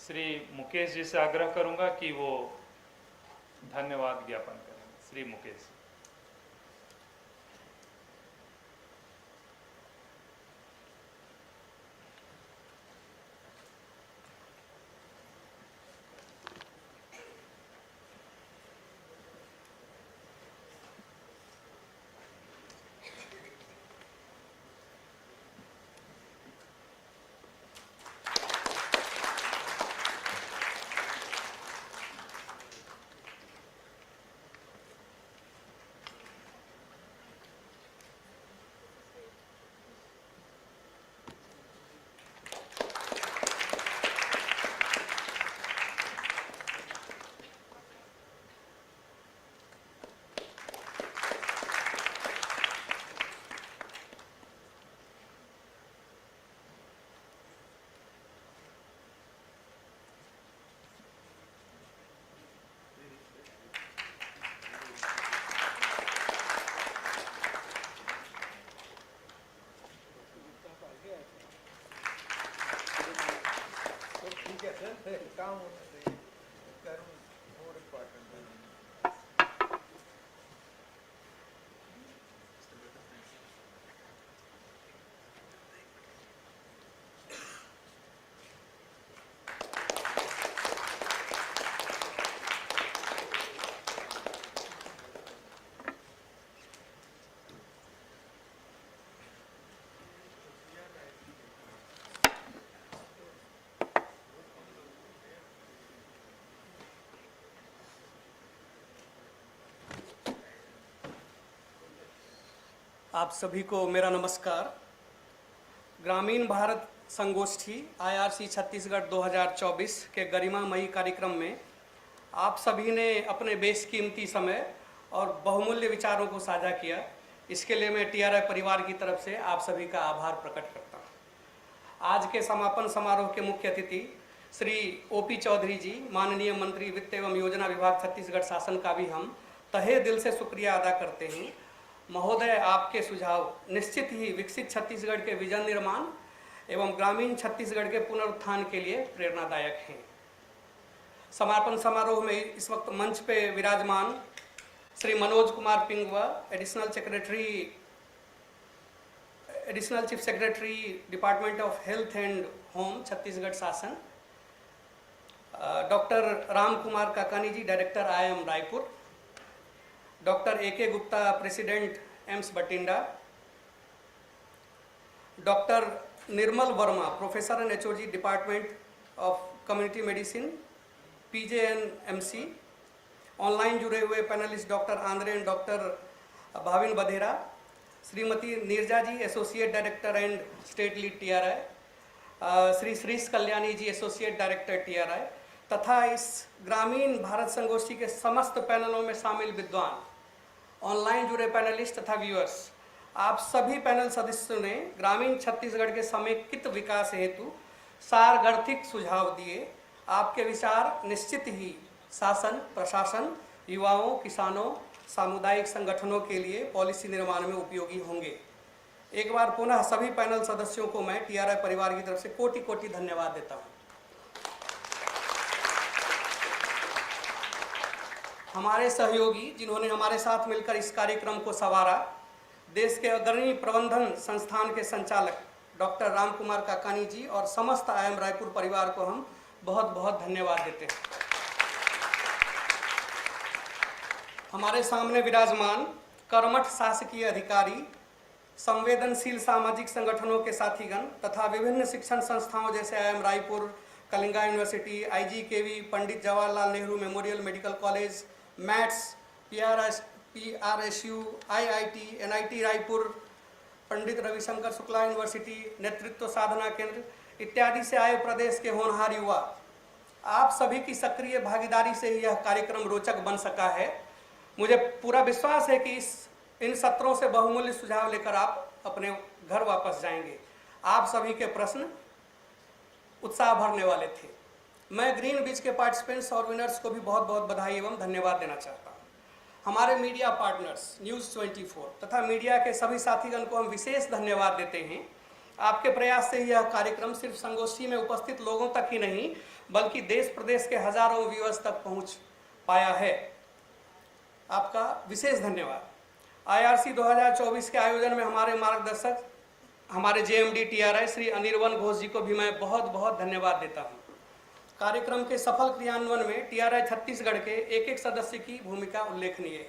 श्री मुकेश जी से आग्रह करूंगा कि वो धन्यवाद ज्ञापन करें। श्री मुकेश।
काम होना चाहिए, कर्म more important than
आप सभी को मेरा नमस्कार। ग्रामीण भारत संगोष्ठी IRC छत्तीसगढ़ 2024 के गरिमामयी कार्यक्रम में आप सभी ने अपने बेशकीमती समय और बहुमूल्य विचारों को साझा किया। इसके लिए मैं TRI परिवार की तरफ से आप सभी का आभार प्रकट करता हूँ। आज के समापन समारोह के मुख्य अतिथि श्री OP चौधरी जी, माननीय मंत्री वित्त एवं योजना विभाग छत्तीसगढ़ शासन का भी हम तहे दिल से शुक्रिया अदा करते हैं। महोदय, आपके सुझाव निश्चित ही विकसित छत्तीसगढ़ के विजन निर्माण एवं ग्रामीण छत्तीसगढ़ के पुनरुत्थान के लिए प्रेरणादायक हैं। समापन समारोह में इस वक्त मंच पे विराजमान Shri Manoj Kumar Pingwa, additional chief secretary department of health and home Chhattisgarh शासन, doctor Ram Kumar Kakani ji, director IIM Raipur, doctor AK Gupta, president AIIMS Bathinda, doctor Nirmal Verma, professor and HOD department of community medicine PJNMC, online जुड़े हुए panelist doctor Andre and doctor Bhavin Badhera, Shrimati Neerja ji, associate director and state lead TRI, Shri Shrish Kalyani ji, associate director TRI, तथा इस ग्रामीण भारत संगोष्ठी के समस्त पैनलों में शामिल विद्वान, ऑनलाइन जुड़े पैनलिस्ट तथा व्यूअर्स, आप सभी पैनल सदस्यों ने ग्रामीण छत्तीसगढ़ के समेकित विकास हेतु सारगर्भिक सुझाव दिए। आपके विचार निश्चित ही शासन, प्रशासन, युवाओं, किसानों, सामुदायिक संगठनों के लिए पॉलिसी निर्माण में उपयोगी होंगे। एक बार पुनः सभी पैनल सदस्यों को मैं TRI परिवार की तरफ से कोटि कोटि धन्यवाद देता हूँ। हमारे सहयोगी जिन्होंने हमारे साथ मिलकर इस कार्यक्रम को संवारा, देश के अग्रणी प्रबंधन संस्थान के संचालक डॉक्टर राम कुमार काकानी जी और समस्त IIM रायपुर परिवार को हम बहुत बहुत धन्यवाद देते हैं। हमारे सामने विराजमान कर्मठ शासकीय अधिकारी, संवेदनशील सामाजिक संगठनों के साथीगण तथा विभिन्न शिक्षण संस्थाओं जैसे IIM Raipur, Kalinga university, IGKV, Pandit Jawaharlal Nehru memorial medical college, MATS, PRSU, IIT, NIT Raipur, Pandit Ravishankar Shukla university, नेतृत्व साधना केंद्र इत्यादि से आए प्रदेश के होनहार युवा, आप सभी की सक्रिय भागीदारी से यह कार्यक्रम रोचक बन सका है। मुझे पूरा विश्वास है कि इन सत्रों से बहुमूल्य सुझाव लेकर आप अपने घर वापस जाएंगे। आप सभी के प्रश्न उत्साह भरने वाले थे। मैं ग्रीन बीच के पार्टिसिपेंट्स और विनर्स को भी बहुत बहुत बधाई एवं धन्यवाद देना चाहता हूँ। हमारे मीडिया पार्टनर्स न्यूज़ 24 तथा मीडिया के सभी साथीगण को हम विशेष धन्यवाद देते हैं। आपके प्रयास से यह कार्यक्रम सिर्फ संगोष्ठी में उपस्थित लोगों तक ही नहीं बल्कि देश प्रदेश के हजारों व्यूअर्स तक पहुंच पाया है। आपका विशेष धन्यवाद। IRC 2024 के आयोजन में हमारे मार्गदर्शक हमारे JMD TRI श्री अनिर्बन घोष जी को भी मैं बहुत बहुत धन्यवाद देता हूँ। कार्यक्रम के सफल क्रियान्वयन में TRI छत्तीसगढ़ के एक एक सदस्य की भूमिका उल्लेखनीय है।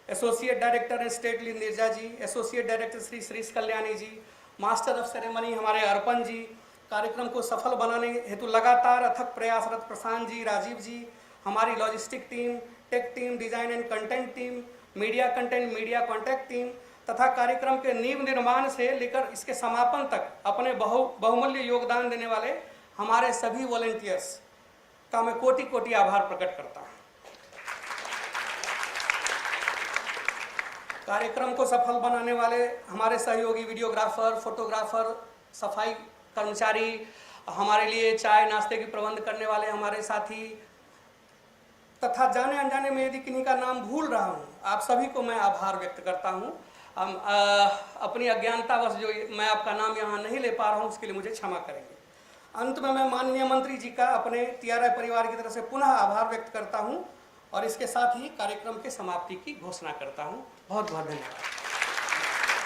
Associate director and state lead Nirja ji, associate director Shri Shrish Kalyani ji, master of ceremony हमारे अर्पण जी, कार्यक्रम को सफल बनाने हेतु लगातार अथक प्रयासरत प्रशांत जी, राजीव जी, हमारी logistic team, tech team, design and content team, media content media contact team तथा कार्यक्रम के नींव निर्माण से लेकर इसके समापन तक अपने बहुमूल्य योगदान देने वाले हमारे सभी वॉलंटियर्स का मैं कोटि कोटि आभार प्रकट करता हूँ। कार्यक्रम को सफल बनाने वाले हमारे सहयोगी वीडियोग्राफर, फोटोग्राफर, सफाई कर्मचारी, हमारे लिए चाय नाश्ते की प्रबंध करने वाले हमारे साथी तथा जाने अनजाने में यदि किन्हीं का नाम भूल रहा हूँ, आप सभी को मैं आभार व्यक्त करता हूँ। अपनी अज्ञानतावश जो मैं आपका नाम यहाँ नहीं ले पा रहा हूँ उसके लिए मुझे क्षमा करेंगे। अंत में मैं माननीय मंत्री जी का अपने TRI परिवार की तरफ से पुनः आभार व्यक्त करता हूँ और इसके साथ ही कार्यक्रम के समाप्ति की घोषणा करता हूँ। बहुत बहुत धन्यवाद।